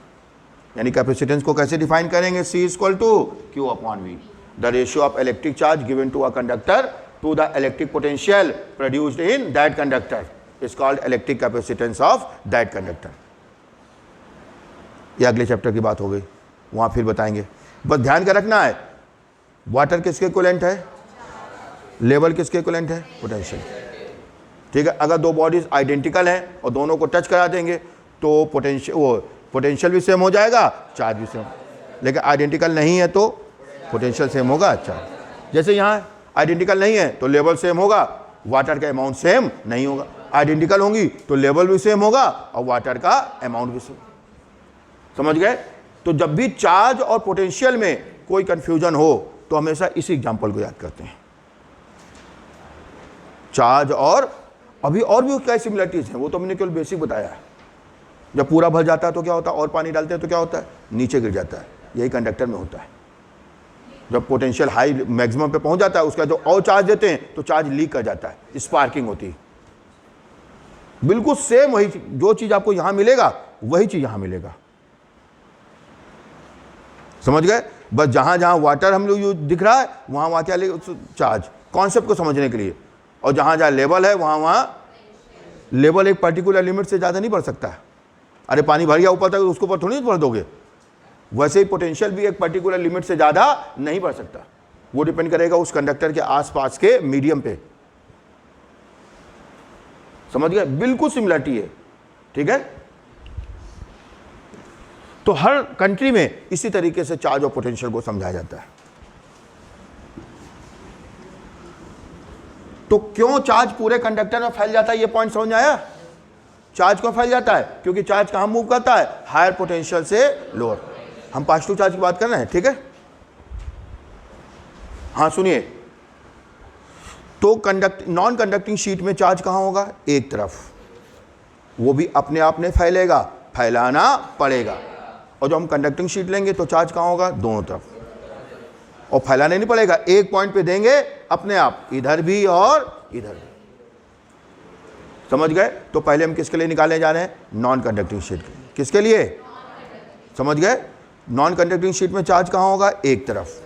यानी कैपेसिटेंस को कैसे डिफाइन करेंगे? C equal to Q upon V, the ratio of electric charge given to a conductor to the electric potential produced in that conductor is called electric capacitance of that conductor. ये अगले chapter की बात हो गई, वहां फिर बताएंगे। बस ध्यान का रखना है, वाटर किसके इक्विवेलेंट है? लेवल किसके इक्विवेलेंट है? पोटेंशियल। ठीक है, अगर दो बॉडीज आइडेंटिकल हैं और दोनों को टच करा देंगे तो पोटेंशियल भी सेम हो जाएगा, चार्ज भी सेम। लेकिन आइडेंटिकल नहीं है तो पोटेंशियल सेम होगा, चार्ज। जैसे यहाँ आइडेंटिकल नहीं है तो लेवल सेम होगा, वाटर का अमाउंट सेम नहीं होगा। आइडेंटिकल होंगी तो लेवल भी सेम होगा और वाटर का अमाउंट भी सेम। समझ गए? तो जब भी चार्ज और पोटेंशियल में कोई कंफ्यूजन हो तो हमेशा इसी एग्जांपल को याद करते हैं। चार्ज और अभी और भी क्या सिमिलरिटीज हैं वो तो मैंने केवल बेसिक बताया है। जब पूरा भर जाता है तो क्या होता है? और पानी डालते हैं तो क्या होता है? नीचे गिर जाता है। यही कंडक्टर में होता है। जब पोटेंशियल हाई मैक्सिमम पे पहुंच जाता है उसका जो और चार्ज देते हैं तो चार्ज लीक कर जाता है, स्पार्किंग होती है। बिल्कुल सेम वही जो चीज आपको यहां मिलेगा वही चीज यहां मिलेगा। समझ गए? बस जहां जहां वाटर हम लोग दिख रहा है वहां वहां क्या लेगा? चार्ज, कॉन्सेप्ट को समझने के लिए। और जहां जहां लेवल है वहां वहां लेवल एक पर्टिकुलर लिमिट से ज्यादा नहीं बढ़ सकता है। अरे पानी भर गया ऊपर तक, उसके ऊपर थोड़ी भर दोगे। वैसे ही पोटेंशियल भी एक पर्टिकुलर लिमिट से ज्यादा नहीं बढ़ सकता। वो डिपेंड करेगा उस कंडक्टर के आसपास के मीडियम पे। समझ गए? बिल्कुल सिमिलरिटी है। ठीक है, तो हर कंट्री में इसी तरीके से चार्ज और पोटेंशियल को समझाया जाता है। तो क्यों चार्ज पूरे कंडक्टर में फैल जाता है? ये पॉइंट समझ आया? चार्ज क्यों फैल जाता है? क्योंकि चार्ज कहां मूव करता है? हायर पोटेंशियल से लोअर। हम पॉजिटिव चार्ज की बात कर रहे हैं, ठीक है? हाँ सुनिए, तो नॉन कंडक्टिंग शीट में चार्ज कहां होगा? एक तरफ। वो भी अपने आप नहीं फैलेगा, फैलाना पड़ेगा। और जब हम कंडक्टिंग शीट लेंगे तो चार्ज कहाँ होगा? दोनों तरफ, और फैलाने नहीं पड़ेगा, एक पॉइंट पे देंगे अपने आप, इधर भी और इधर भी। समझ गए? तो पहले हम किसके लिए निकालने जा रहे हैं? नॉन कंडक्टिंग शीट के लिए। किसके लिए? समझ गए? नॉन कंडक्टिंग शीट में चार्ज कहाँ होगा? एक तरफ,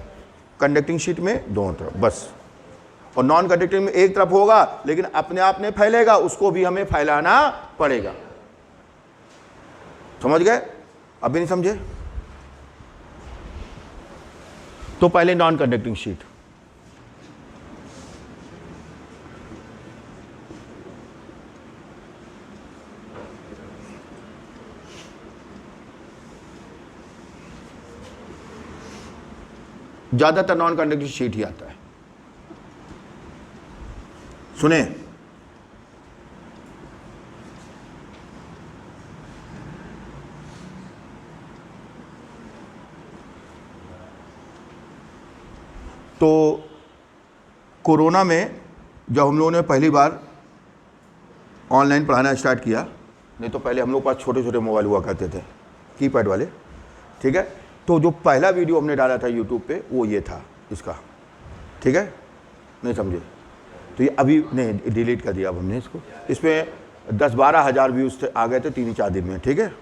कंडक्टिंग शीट में दोनों तरफ, बस। और नॉन कंडक्टिंग में एक तरफ होगा लेकिन अपने आप नहीं फैलेगा, उसको भी हमें फैलाना पड़ेगा। समझ गए? अभी नहीं समझे? तो पहले नॉन कंडक्टिंग शीट। ज्यादातर नॉन कंडक्टिंग शीट ही आता है। सुने, तो कोरोना में जब हम लोगों ने पहली बार ऑनलाइन पढ़ाना स्टार्ट किया, नहीं तो पहले हम लोग के पास छोटे छोटे मोबाइल हुआ करते थे, कीपैड वाले, ठीक है। तो जो पहला वीडियो हमने डाला था यूट्यूब पे वो ये था इसका, ठीक है, नहीं समझे? तो ये अभी नहीं, डिलीट कर दिया अब हमने इसको। इसमें 10-12 हज़ार व्यूज़ आ गए थे 3-4 दिन में, ठीक है।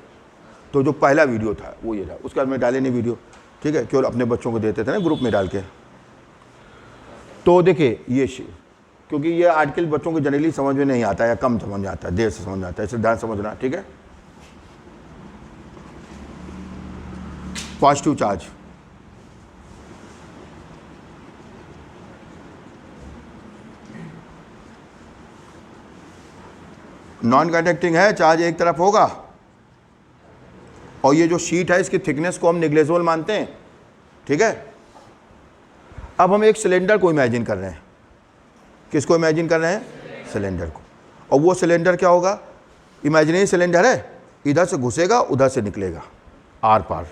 तो जो पहला वीडियो था वो ये था, उसके बाद में डाले नहीं वीडियो, ठीक है, केवल अपने बच्चों को देते थे ना ग्रुप में डाल के। तो देखिए ये क्योंकि ये आजकल बच्चों को जनरली समझ में नहीं आता है या कम समझ में आता है, देर से समझ में आता है, इसे ध्यान समझना, ठीक है। पॉजिटिव चार्ज, नॉन कंडक्टिंग है, चार्ज एक तरफ होगा, और ये जो शीट है इसकी थिकनेस को हम नेग्लिजिबल मानते हैं, ठीक है। अब हम एक सिलेंडर को इमेजिन कर रहे हैं। किसको इमेजिन कर रहे हैं? सिलेंडर को। और वो सिलेंडर क्या होगा? इमेजिनरी सिलेंडर है, इधर से घुसेगा उधर से निकलेगा, आर पार।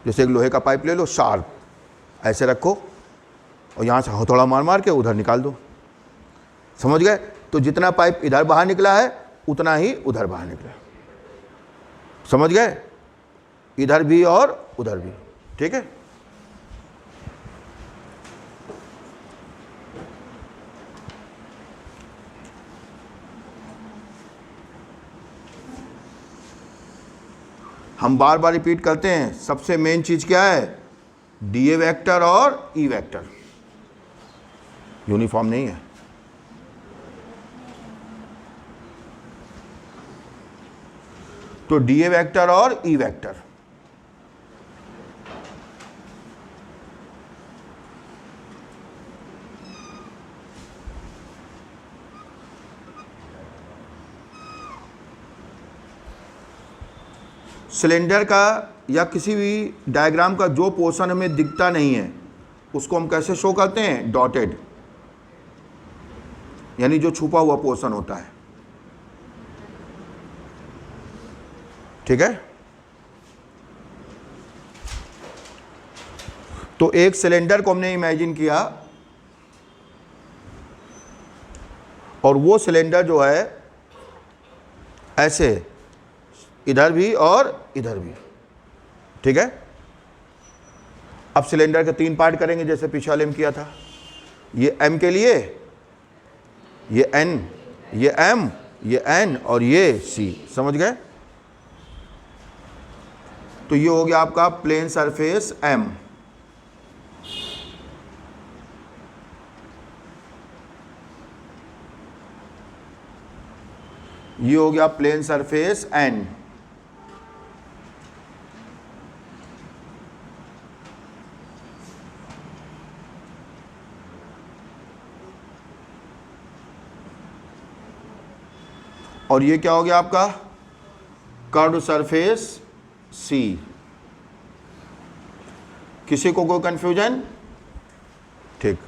जैसे एक लोहे का पाइप ले लो, शार्प ऐसे रखो और यहाँ से हथौड़ा मार मार के उधर निकाल दो। समझ गए? तो जितना पाइप इधर बाहर निकला है उतना ही उधर बाहर निकला। समझ गए? इधर भी और उधर भी, ठीक है। हम बार बार रिपीट करते हैं, सबसे मेन चीज क्या है? डीए वेक्टर और ई वेक्टर यूनिफॉर्म नहीं है। तो डीए वेक्टर और ई वेक्टर, सिलेंडर का या किसी भी डायग्राम का जो पोर्शन हमें दिखता नहीं है उसको हम कैसे शो करते हैं? डॉटेड, यानी जो छुपा हुआ पोर्शन होता है, ठीक है। तो एक सिलेंडर को हमने इमेजिन किया और वो सिलेंडर जो है ऐसे इधर भी और इधर भी, ठीक है। अब सिलेंडर के 3 पार्ट करेंगे जैसे पिछले वाले में किया था। ये M के लिए, ये N, ये M, ये N और ये C। समझ गए? तो ये हो गया आपका प्लेन सरफेस M। ये हो गया प्लेन सरफेस N। और ये क्या हो गया आपका? Curved surface C। किसी को कोई कंफ्यूजन? ठीक।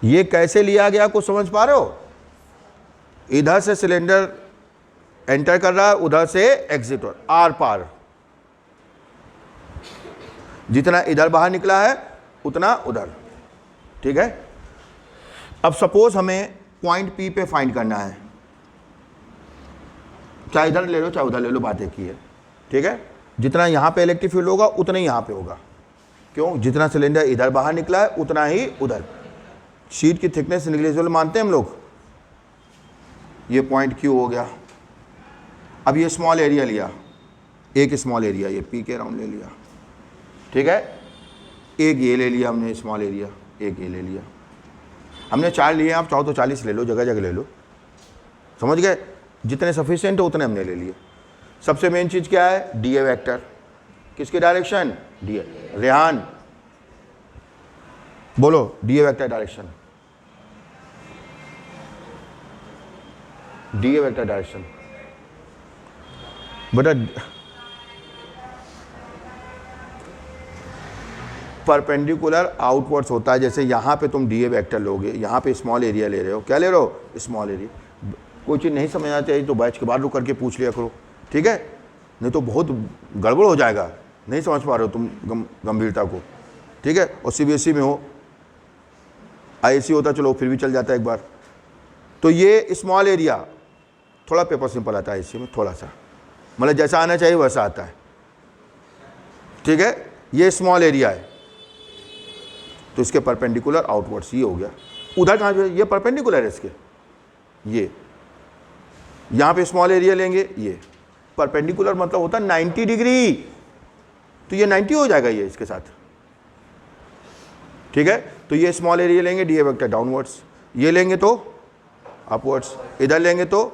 ये कैसे लिया गया कुछ समझ पा रहे हो? इधर से सिलेंडर एंटर कर रहा है, उधर से एग्जिट हो, आर पार। जितना इधर बाहर निकला है उतना उधर, ठीक है। अब सपोज हमें पॉइंट P पे फाइंड करना है। चाहे इधर ले लो चाहे उधर ले लो, बात एक ही है, ठीक है। जितना यहाँ पे इलेक्ट्रिक फील्ड होगा उतना ही यहाँ पे होगा। क्यों? जितना सिलेंडर इधर बाहर निकला है उतना ही उधर। शीट की थिकनेस निग्लिजिबल मानते हैं हम लोग। ये पॉइंट क्यू हो गया। अब ये स्मॉल एरिया लिया, एक स्मॉल एरिया ये पी के अराउंड ले लिया, ठीक है। एक ये ले लिया हमने स्मॉल एरिया, एक ये ले लिया। हमने 4 लिए, आप चाहो तो 40 ले लो, जगह जगह ले लो, समझ गए। जितने सफिशिएंट है उतने हमने ले लिए। सबसे मेन चीज़ क्या है? D A vector. किसकी डायरेक्शन? D A. रेहान बोलो D A vector direction, D A vector direction. बेटा परपेंडिकुलर आउटवर्ड्स होता है। जैसे यहाँ पे तुम डी ए वेक्टर लोगे, यहाँ पे स्मॉल एरिया ले रहे हो, क्या ले रहे हो? Small area. कोई चीज़ नहीं समझ आती है तो बैच के बाद रुक करके पूछ लिया करो, ठीक है, नहीं तो बहुत गड़बड़ हो जाएगा, नहीं समझ पा रहे हो तुम गंभीरता को, ठीक है। और सीबीएसई में हो, आईएससी होता चलो फिर भी चल जाता है एक बार। तो ये स्मॉल एरिया थोड़ा पेपर सिंपल आता है आईएससी में, थोड़ा सा, मतलब जैसा आना चाहिए वैसा आता है, ठीक है। ये स्मॉल एरिया है तो इसके परपेंडिकुलर आउटवर्ड्स ये हो गया। उधर कहाँ जो है? ये परपेंडिकुलर है इसके, ये यहाँ पे स्मॉल एरिया लेंगे, ये परपेंडिकुलर मतलब होता है 90 डिग्री, तो ये 90 हो जाएगा ये इसके साथ, ठीक है। तो ये स्मॉल एरिया लेंगे, डी ए वेक्टर डाउनवर्ड्स, ये लेंगे तो अपवर्ड्स, इधर लेंगे तो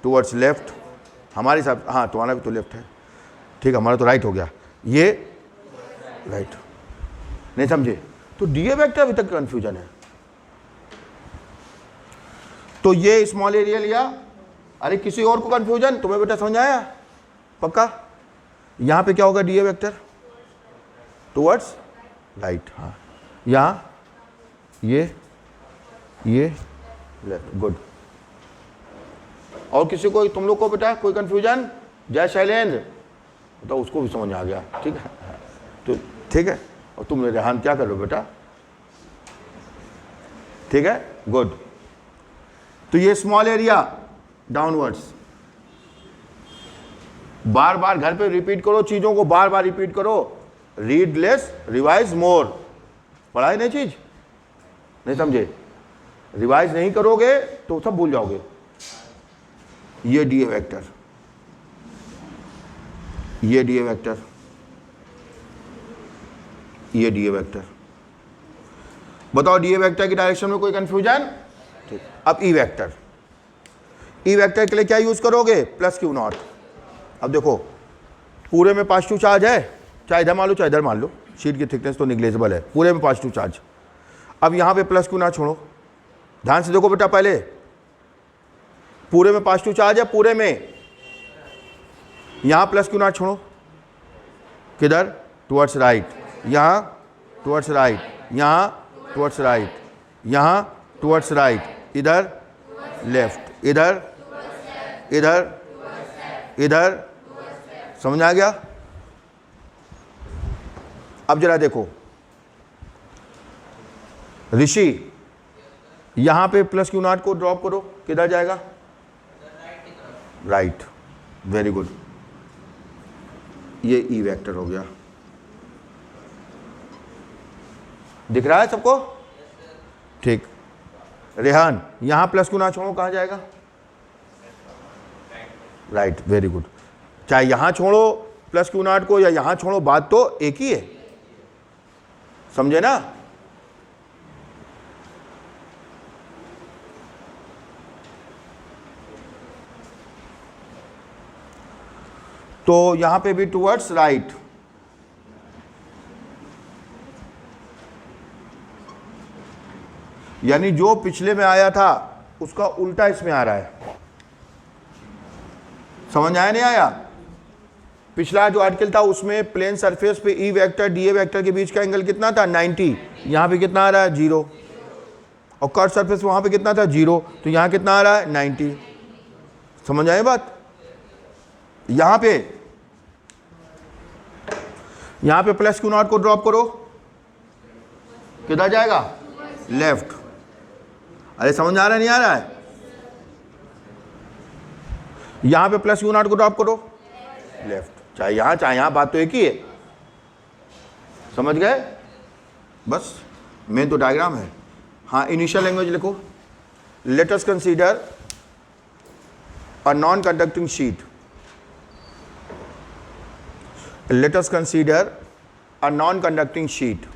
टुवर्ड्स लेफ्ट। हमारे हिसाब, हाँ तुम्हारा भी तो लेफ्ट है, ठीक है, हमारा तो राइट हो गया, ये राइट। नहीं समझे? तो डी ए वेक्टर अभी तक कंफ्यूजन है। तो ये स्मॉल एरिया लिया। अरे किसी और को कंफ्यूजन? तुम्हें बेटा समझ आया पक्का? यहां पे क्या होगा? D A vector towards right, हाँ यहाँ ये लेफ्ट, गुड। और किसी को, तुम लोग को बेटा कोई कंफ्यूजन? जय शैलेंद्र, तो उसको भी समझ आ गया, ठीक है, तो ठीक है। और तुम रेहान क्या कर रहे हो बेटा? ठीक है, गुड। तो ये स्मॉल एरिया डाउनवर्ड्स, बार बार घर पे रिपीट करो चीजों को, बार बार रिपीट करो। रीड लेस रिवाइज मोर। पढ़ाई नहीं चीज, नहीं समझे? रिवाइज नहीं करोगे तो सब भूल जाओगे। ये डी ए वेक्टर, ये डी ए वेक्टर, ये डी ए वेक्टर। बताओ डी ए वेक्टर की डायरेक्शन में कोई कंफ्यूजन? ठीक। अब ई वेक्टर, ई वेक्टर के लिए क्या यूज करोगे? Plus Q not. अब देखो पूरे में पॉजिटिव चार्ज है, चाहे इधर मान लो चाहे इधर मान लो, शीट की थिकनेस तो निग्लेजिबल है, पूरे में पॉजिटिव चार्ज। अब यहाँ पे प्लस क्यू नॉट छोड़ो, ध्यान से देखो बेटा, पहले पूरे में पॉजिटिव चार्ज है, पूरे में, यहाँ प्लस क्यू नॉट छोड़ो, किधर? टुवर्ड्स राइट, यहाँ टुवर्ड्स राइट, यहाँ टुवर्ड्स राइट, यहाँ टुवर्ड्स राइट, इधर लेफ्ट, इधर इधर इधर, समझ आ गया? अब जरा देखो ऋषि, यहां पे प्लस क्यू नॉट को ड्रॉप करो, किधर जाएगा? Right, very good. ये ई वेक्टर हो गया, दिख रहा है सबको? ठीक। रेहान, यहां प्लस क्यू नॉट छोड़ो, कहां जाएगा? Right, very good. चाहे यहां छोड़ो प्लस क्यू नॉट को या यहां छोड़ो, बात तो एक ही है, समझे ना? तो यहां पे भी टुवर्ड्स राइट, यानी जो पिछले में आया था उसका उल्टा इसमें आ रहा है। समझ आया नहीं आया? पिछला जो आर्टिकल था उसमें प्लेन सरफेस पे ई वेक्टर डी ए वेक्टर के बीच का एंगल कितना था? 90। यहाँ पे कितना आ रहा है? 0। और कर्व सरफेस वहाँ पे कितना था? 0। तो यहाँ कितना आ रहा है? 90। समझ आए बात? यहाँ पे प्लस क्यू नॉट को ड्रॉप करो, किधर जाएगा? लेफ्ट। अरे समझ आ रहा है नहीं आ रहा है? यहां पे प्लस U0 को ड्रॉप करो लेफ्ट, चाहे यहां, बात तो एक ही है, समझ गए? बस मेन तो डायग्राम है। हाँ, इनिशियल लैंग्वेज लिखो। Let us consider a non conducting sheet. Let us consider a non conducting sheet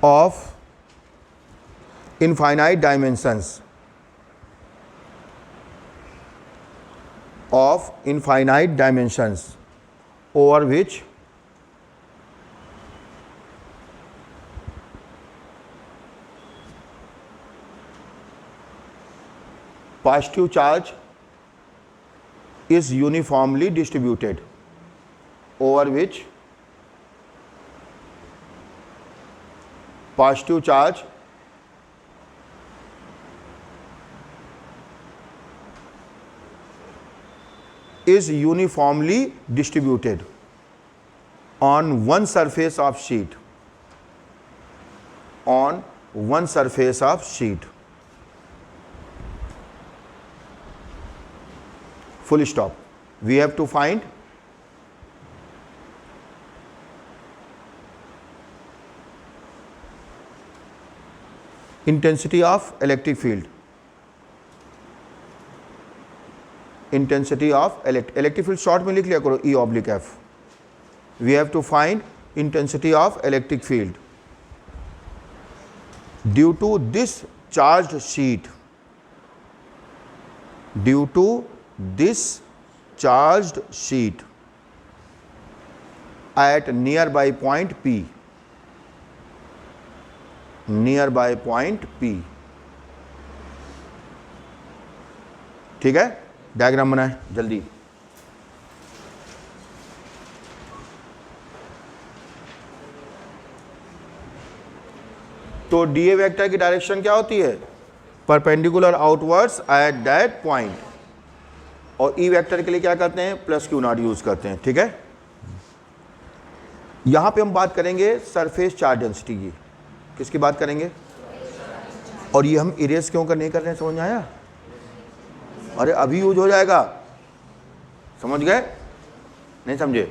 of infinite dimensions, over which positive charge is uniformly distributed, over which positive charge is uniformly distributed on one surface of sheet, on one surface of sheet, full stop. We have to find intensity of electric field, intensity of electric field short में लिख लिया करो E/F. We have to find intensity of electric field due to this charged sheet, due to this charged sheet at nearby point P, nearby point P. ठीक है, diagram बनाए जल्दी। तो DA vector की डायरेक्शन क्या होती है? Perpendicular outwards at that point. और ई वेक्टर के लिए क्या करते हैं? प्लस Q0 यूज करते हैं। ठीक है, यहां पे हम बात करेंगे सरफेस चार्ज डेंसिटी की। किसकी बात करेंगे? और ये हम इरेज क्यों नहीं कर रहे हैं, समझ में आया? अरे अभी यूज हो जाएगा, समझ गए? नहीं समझे?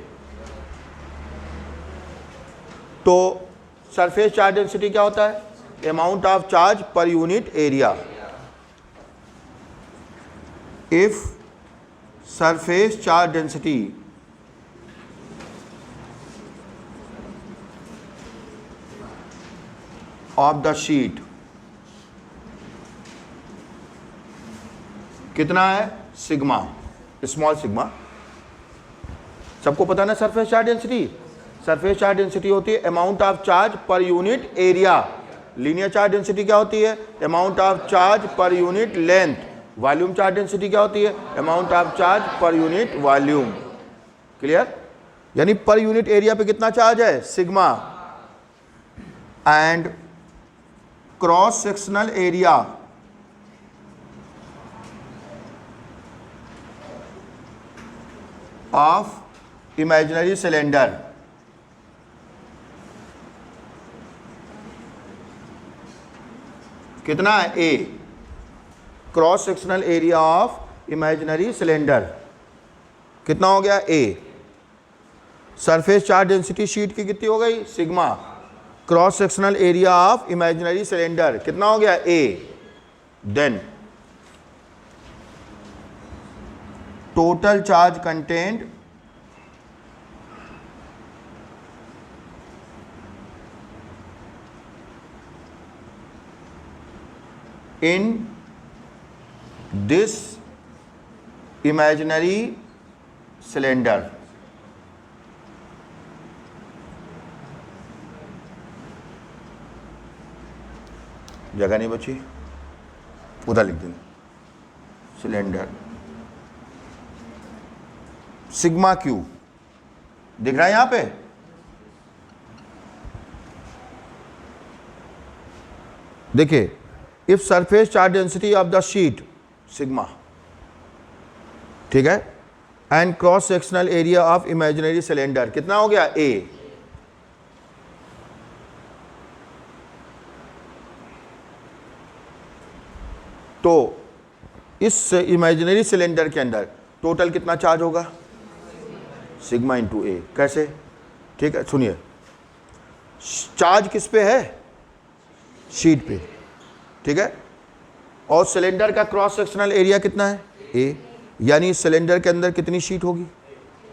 तो सरफेस चार्ज डेंसिटी क्या होता है? Amount of charge per unit area. If surface charge density of the sheet कितना है? Sigma, small sigma. सबको पता ना surface charge density? Surface charge density होती है amount of charge per unit area. Linear charge density क्या होती है? Amount of charge per unit length. Volume charge density क्या होती है? Amount of charge per unit volume. Clear? यानी per unit area पे कितना चार्ज है? Sigma. And cross sectional area of imaginary cylinder कितना है? A. Cross sectional area of imaginary cylinder कितना हो गया? A. Surface charge density sheet की कितनी हो गई? Sigma. Cross sectional area of imaginary cylinder कितना हो गया? A. Then total charge content in this imaginary cylinder जगह नहीं बची, उधर लिख देना सिलेंडर सिग्मा क्यू। दिख रहा है यहां पे? देखिए, if surface charge density of the sheet sigma, ठीक है, and cross sectional area of imaginary cylinder कितना हो गया? ए। तो इस इमेजिनरी सिलेंडर के अंदर टोटल कितना चार्ज होगा, सिग्मा इंटू ए। कैसे, ठीक है सुनिए, चार्ज किस पे है, शीट पे, ठीक है, और सिलेंडर का क्रॉस सेक्शनल एरिया कितना है, ए, यानी सिलेंडर के अंदर कितनी शीट होगी,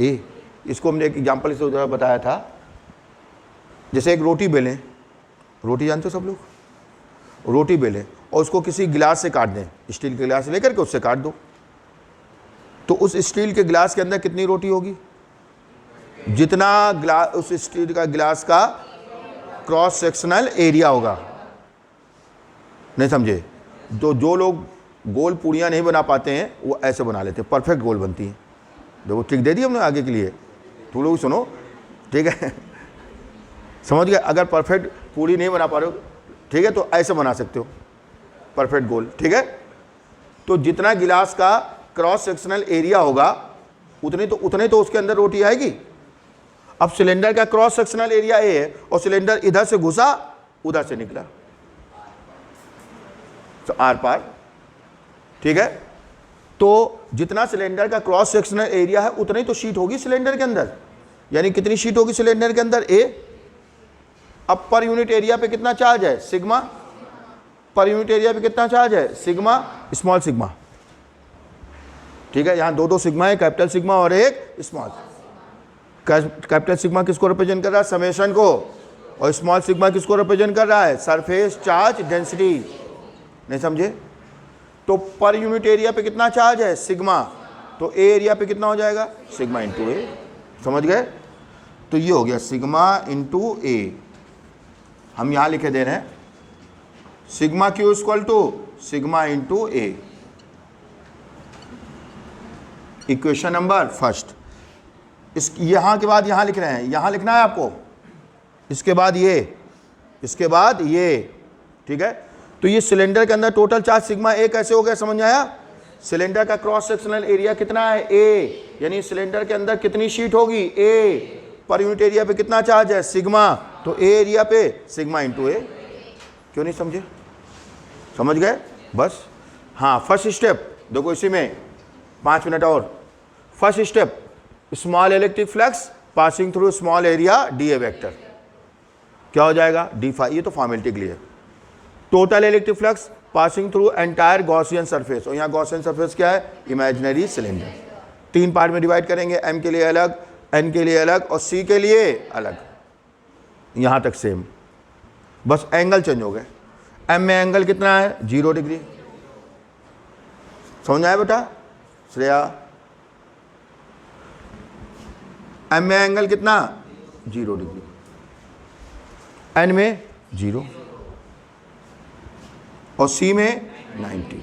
ए। इसको हमने एक एग्जांपल से बताया था, जैसे एक रोटी बेलें, रोटी जानते हो सब लोग, रोटी बेलें और उसको किसी गिलास से काट दें, स्टील के गिलास लेकर के उससे काट दो, तो उस स्टील के गिलास के अंदर कितनी रोटी होगी, जितना ग्लास उस स्टील का गिलास का क्रॉस सेक्शनल एरिया होगा। नहीं समझे? तो जो लोग गोल पूड़ियाँ नहीं बना पाते हैं वो ऐसे बना लेते हैं, परफेक्ट गोल बनती हैं। देखो ट्रिक दे दी हमने आगे के लिए, तुम लोग सुनो, ठीक है समझ गए? अगर परफेक्ट पूड़ी नहीं बना पा रहे हो, ठीक है, तो ऐसे बना सकते हो परफेक्ट गोल, ठीक है। तो जितना गिलास का क्रॉस सेक्शनल एरिया होगा उतने तो उसके अंदर रोटी आएगी। अब सिलेंडर का क्रॉस सेक्शनल एरिया ए है और सिलेंडर इधर से घुसा उधर से निकला, तो आर पार, ठीक है। तो जितना सिलेंडर का क्रॉस सेक्शनल एरिया है उतनी तो शीट होगी सिलेंडर के अंदर, यानी कितनी शीट होगी सिलेंडर के अंदर, ए। अब पर यूनिट एरिया पे कितना चार्ज है, सिग्मा, पर यूनिट एरिया पे कितना चार्ज है, सिग्मा, स्मॉल सिग्मा, ठीक है। यहां दो सिग्मा है, कैपिटल सिग्मा और एक स्मॉल। कैपिटल सिग्मा किसको रिप्रेजेंट कर रहा है, समेशन को, और स्मॉल सिग्मा किसको रिप्रेजेंट कर रहा है, सरफेस चार्ज डेंसिटी। नहीं समझे? तो पर यूनिट एरिया पे कितना चार्ज है, सिग्मा, तो ए एरिया पे कितना हो जाएगा, सिग्मा इंटू ए। समझ गए? तो ये हो गया सिग्मा इंटू ए। हम यहां लिखे दे रहे हैं sigma Q equal to sigma into A. Equation number first. इस यहां के बाद यहां लिख रहे हैं, यहां लिखना है आपको, इसके बाद ये, इसके बाद ये, ठीक है। तो ये सिलेंडर के अंदर टोटल चार्ज सिग्मा ए कैसे हो गया, समझ आया? सिलेंडर का क्रॉस सेक्शनल एरिया कितना है, ए, यानी सिलेंडर के अंदर कितनी शीट होगी, ए, पर यूनिट एरिया पे कितना चार्ज है, सिग्मा, तो ए एरिया पे सिग्मा इंटू ए। क्यों नहीं समझे? समझ गए? बस। हाँ, फर्स्ट स्टेप देखो, इसी में 5 मिनट और। First step, small electric flux passing through small area D A vector, क्या हो जाएगा, डी फाई, ये तो फॉर्मेलिटी के लिए। Total electric flux passing through entire Gaussian surface, और यहाँ गॉसियन सरफेस क्या है, इमेजिनरी सिलेंडर। 3 पार्ट में डिवाइड करेंगे, एम के लिए अलग, एन के लिए अलग और सी के लिए अलग, यहाँ तक सेम, बस एंगल चेंज हो गए। एम में एंगल कितना है, 0 डिग्री। समझ आया बेटा श्रेया? एम में एंगल कितना, 0 डिग्री, एन में 0 और सी में 90।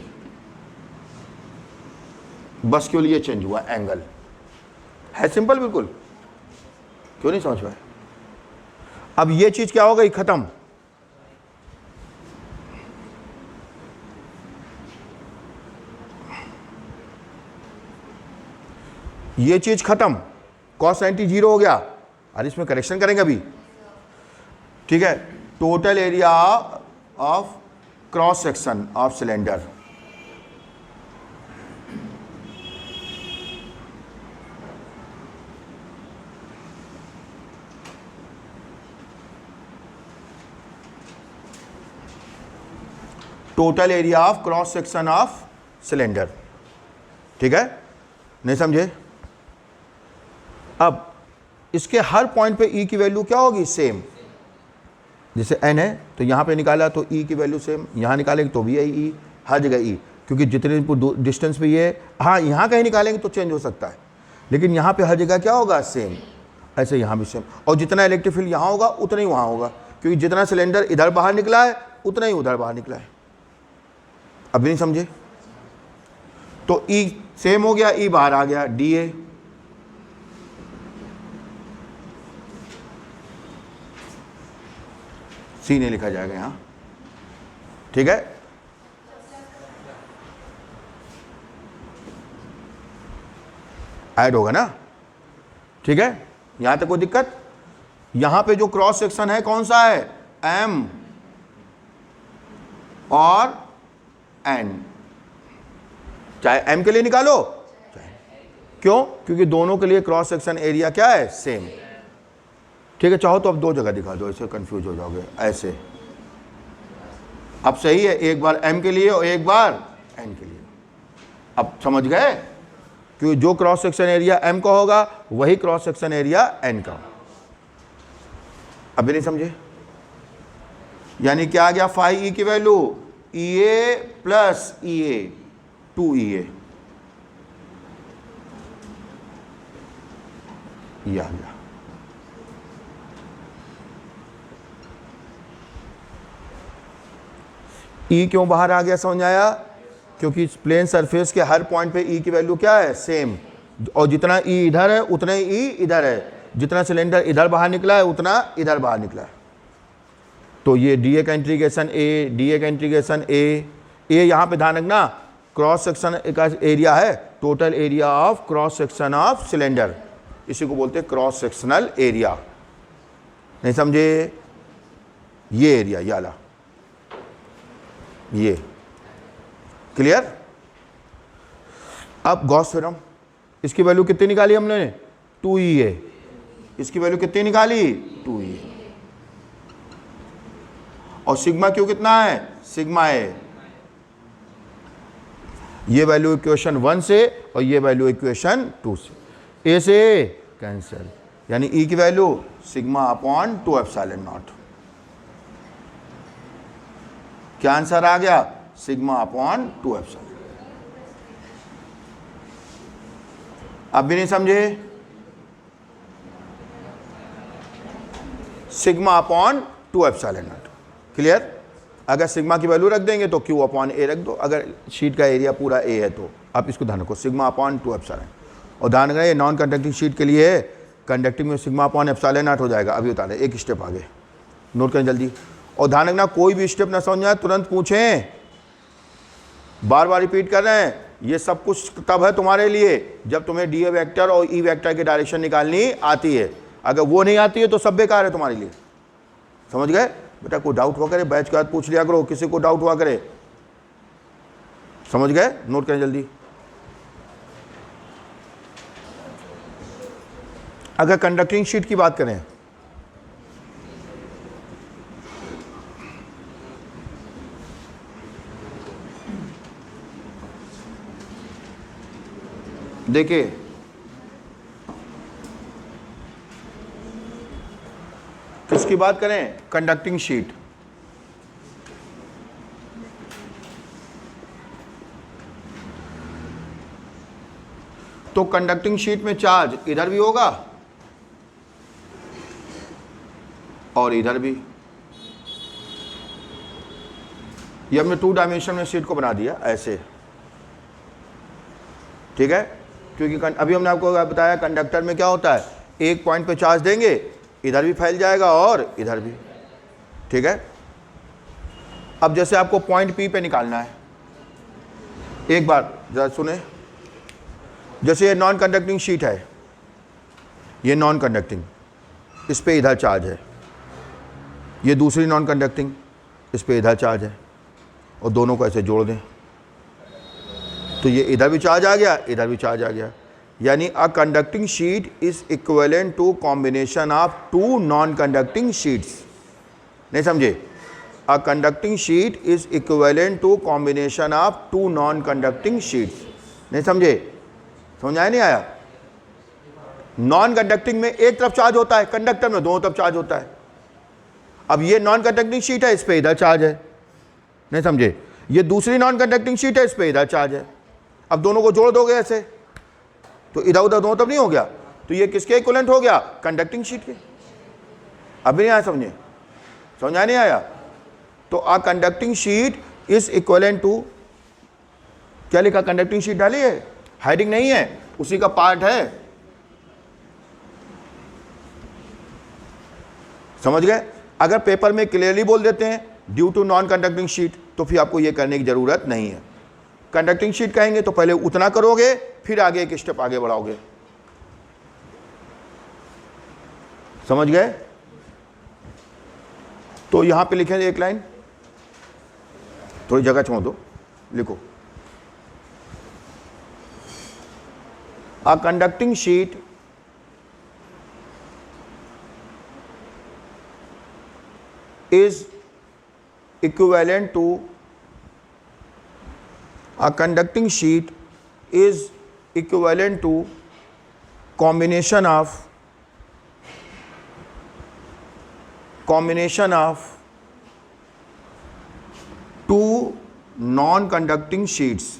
बस के लिए चेंज हुआ एंगल, है सिंपल बिल्कुल। क्यों नहीं समझ पाए? अब ये चीज क्या हो गई, खत्म। ये चीज खत्म, cos 90 0 हो गया। अरे इसमें करेक्शन करेंगे अभी, ठीक है। Total area of cross section of cylinder, total area of cross section of cylinder, ठीक है। नहीं समझे? अब इसके हर पॉइंट पे ई की वैल्यू क्या होगी, सेम। जैसे एन है तो यहाँ पे निकाला तो ई की वैल्यू सेम, यहाँ निकालेंगे तो भी यही ई, हर जगह ई, क्योंकि जितने डिस्टेंस पे ये, हाँ यहाँ कहीं निकालेंगे तो चेंज हो सकता है, लेकिन यहाँ पे हर जगह क्या होगा, सेम। ऐसे यहाँ भी सेम, और जितना इलेक्ट्रिक फील्ड यहाँ होगा उतना ही वहाँ होगा, क्योंकि जितना सिलेंडर इधर बाहर निकला है उतना ही उधर बाहर निकला है। अभी नहीं समझे? तो ई सेम हो गया, ई बाहर आ गया, डी ए। सी नहीं लिखा जाएगा यहाँ, ठीक है। ऐड होगा ना, ठीक है। यहां तक कोई दिक्कत? यहां पे जो क्रॉस सेक्शन है कौन सा है, एम और एन, चाहे एम के लिए निकालो क्यों? क्योंकि दोनों के लिए क्रॉस सेक्शन एरिया क्या है? सेम। ठीक है, चाहो तो अब दो जगह दिखा दो, ऐसे कंफ्यूज हो जाओगे ऐसे। अब सही है, एक बार एम के लिए और एक बार एन के लिए। अब समझ गए? क्योंकि जो क्रॉस सेक्शन एरिया एम का होगा वही क्रॉस सेक्शन एरिया एन का। अभी नहीं समझे? यानी क्या आ गया? फाई ई की वैल्यू ई ए प्लस ई ए 2EA ये आ गया। ई क्यों बाहर आ गया समझ आया? क्योंकि प्लेन सरफेस के हर पॉइंट पे ई की वैल्यू क्या है? सेम। और जितना ई इधर है उतना ही ई इधर है, जितना सिलेंडर इधर बाहर निकला है उतना इधर बाहर निकला है। तो ये डी ए का इंटीग्रेशन ए, डी ए का इंटीग्रेशन ए यहाँ पे ध्यान रखना क्रॉस सेक्शन का एरिया है, total area of cross section of cylinder, इसी को बोलते हैं क्रॉस सेक्शनल एरिया। नहीं समझे? ये एरिया ये वाला, ये क्लियर? अब गॉस थ्योरम, इसकी वैल्यू कितनी निकाली हमने? 2EA। इसकी वैल्यू कितनी निकाली? 2EA। और सिग्मा क्यू कितना है? सिग्मा ए। ये वैल्यू इक्वेशन 1 से और ये वैल्यू इक्वेशन 2 से। ए से कैंसिल, यानी ई की value sigma upon 2 epsilon not. क्या आंसर आ गया? Sigma upon 2 epsilon. अब भी नहीं समझे? Sigma upon 2 epsilon not. Clear? अगर सिग्मा की वैल्यू रख देंगे तो क्यू अपॉन ए रख दो, अगर शीट का एरिया पूरा ए है तो। आप इसको ध्यान रखो, सिग्मा अपॉन 2 एप्सिलॉन। और ध्यान रखना ये नॉन कंडक्टिंग शीट के लिए है, कंडक्टिंग में सिग्मा अपॉन एप्सिलॉन नॉट हो जाएगा। अभी बता रहे, एक स्टेप आगे नोट करें जल्दी। और ध्यान रखना कोई भी स्टेप ना समझ आए तुरंत पूछें, बार बार रिपीट कर रहे हैं। ये सब कुछ तब है तुम्हारे लिए जब तुम्हें डी ए वेक्टर और ई वेक्टर की डायरेक्शन निकालनी आती है। अगर वो नहीं आती है तो सब बेकार है तुम्हारे लिए। समझ गए? बेटा कोई डाउट हुआ करे बैच के बाद पूछ लिया करो, किसी को डाउट हुआ करे। समझ गए? नोट करें जल्दी। अगर कंडक्टिंग शीट की बात करें, देखिए किसकी बात करें? Conducting sheet. तो कंडक्टिंग शीट में चार्ज इधर भी होगा और इधर भी। ये हमने 2 डायमेंशन में शीट को बना दिया ऐसे। ठीक है? क्योंकि अभी हमने आपको बताया कंडक्टर में क्या होता है, एक पॉइंट पे चार्ज देंगे इधर भी फैल जाएगा और इधर भी। ठीक है? अब जैसे आपको पॉइंट पी पे निकालना है, एक बार जरा सुने। जैसे ये नॉन कंडक्टिंग शीट है, ये नॉन कंडक्टिंग, इस पे इधर चार्ज है। ये दूसरी नॉन कंडक्टिंग, इस पे इधर चार्ज है। और दोनों को ऐसे जोड़ दें तो ये इधर भी चार्ज आ गया, इधर भी चार्ज आ गया। यानी a conducting sheet is equivalent to combination of 2 non conducting sheets. नहीं समझे? A conducting sheet is equivalent to combination of 2 non conducting sheets. नहीं समझे? समझ आया नहीं आया? नॉन कंडक्टिंग में एक तरफ चार्ज होता है, कंडक्टर में दोनों तरफ चार्ज होता है। अब ये नॉन कंडक्टिंग शीट है, इस पे इधर चार्ज है। नहीं समझे? ये दूसरी नॉन कंडक्टिंग शीट है, इस पे इधर चार्ज है। अब दोनों को जोड़ दोगे ऐसे तो इधर उधर दोनों तरफ नहीं हो गया, तो ये किसके इक्विवेलेंट हो गया? कंडक्टिंग शीट के। अभी नहीं आया समझे? समझ नहीं आया? तो a conducting sheet is equivalent to, क्या लिखा? कंडक्टिंग शीट डाली है, हेडिंग नहीं है, उसी का पार्ट है। समझ गए? अगर पेपर में क्लियरली बोल देते हैं due to non conducting sheet तो फिर आपको ये करने की जरूरत नहीं है। कंडक्टिंग शीट कहेंगे तो पहले उतना करोगे, फिर आगे एक स्टेप आगे बढ़ाओगे। समझ गए? तो यहां पे लिखें एक लाइन, थोड़ी जगह छोड़ दो, लिखो A conducting sheet is equivalent to combination of two non-conducting sheets.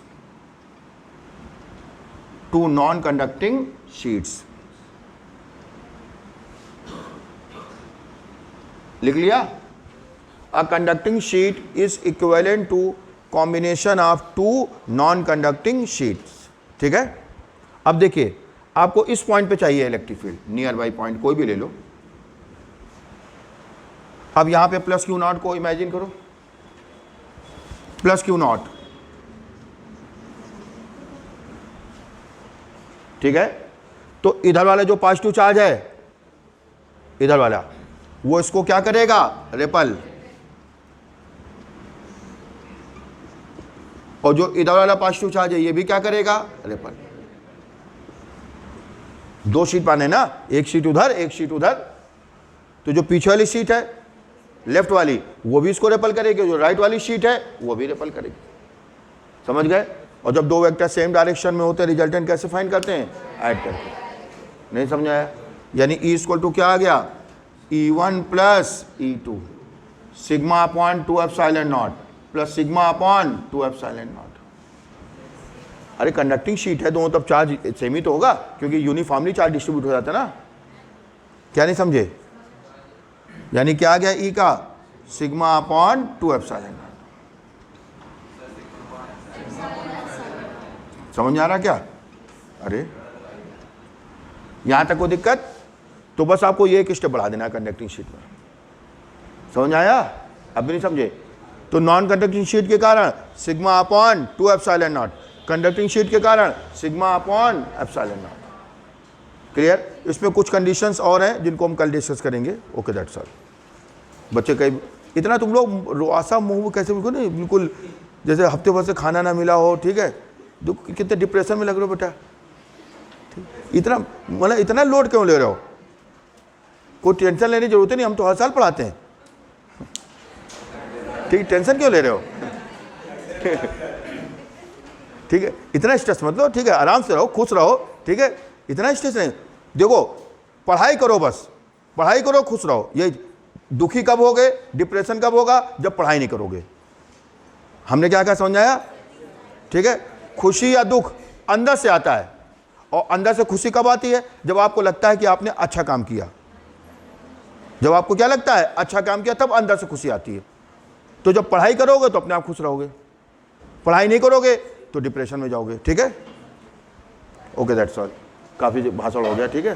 लिख लिया? A conducting sheet is equivalent to combination of two non-conducting sheets. ठीक है? अब देखिए, आपको इस पॉइंट पे चाहिए electric field, near by point कोई भी ले लो। अब यहां पे प्लस क्यू नॉट को इमेजिन करो, प्लस क्यू नॉट, ठीक है? तो इधर वाला जो पॉजिटिव चार्ज है, इधर वाला, वो इसको क्या करेगा? रिपल। और जो इधर वाला पॉजिटिव चार्ज है, ये भी क्या करेगा? रिपल। दो शीट पाने ना, एक शीट उधर, एक शीट उधर। तो जो पीछे वाली शीट है लेफ्ट वाली, वो भी इसको रिपल करेगी, जो राइट वाली शीट है वो भी रिपल करेगी। समझ गए? और जब दो वेक्टर सेम डायरेक्शन में होते हैं, रिजल्टेंट कैसे फाइंड करते हैं? ऐड करके। नहीं समझाया? यानी E इक्वल टू क्या आ गया? E1 plus E2 sigma upon 2 epsilon not plus sigma upon 2 epsilon not. अरे कंडक्टिंग शीट है, दोनों तरफ चार्ज सेम ही तो होगा, क्योंकि यूनिफॉर्मली चार्ज डिस्ट्रीब्यूट हो जाता है ना। क्या नहीं समझे? यानी क्या आ गया? E का सिग्मा अपॉन 2 एप्सिलॉन नॉट। समझ में आ रहा क्या? अरे यहां तक कोई दिक्कत? तो बस आपको ये एक स्टेप बढ़ा देना है कंडक्टिंग शीट में। समझ आया? अब भी नहीं समझे? तो नॉन कंडक्टिंग शीट के कारण sigma upon 2 epsilon not, conducting sheet के कारण sigma upon epsilon not. Clear? इसमें कुछ कंडीशंस और हैं जिनको हम कल डिस्कस करेंगे। Okay, that's all. बच्चे कई इतना तुम लोग रोआसा मुंह कैसे बिल्कुल नहीं, बिल्कुल जैसे हफ्ते भर से खाना ना मिला हो, ठीक है? कितने डिप्रेशन में लग रहे हो बेटा? इतना मतलब इतना लोड क्यों ले रहे हो? कोई टेंशन लेने की जरूरत नहीं, हम तो हर साल पढ़ाते हैं। ठीक, टेंशन क्यों ले रहे हो? ठीक है, इतना स्ट्रेस मत लो, ठीक है? आराम से रहो, खुश रहो, ठीक है? इतना स्ट्रेस नहीं। देखो, पढ़ाई करो, बस पढ़ाई करो, खुश रहो। ये दुखी कब होगे, डिप्रेशन कब होगा? जब पढ़ाई नहीं करोगे। हमने क्या क्या समझाया? ठीक है? खुशी या दुख अंदर से आता है, और अंदर से खुशी कब आती है? जब आपको लगता है कि आपने अच्छा काम किया। जब आपको क्या लगता है? अच्छा काम किया, तब अंदर से खुशी आती है। तो जब पढ़ाई करोगे तो अपने आप खुश रहोगे, पढ़ाई नहीं करोगे तो डिप्रेशन में जाओगे। ठीक है? Okay, that's all. काफ़ी भाषण हो गया, ठीक है?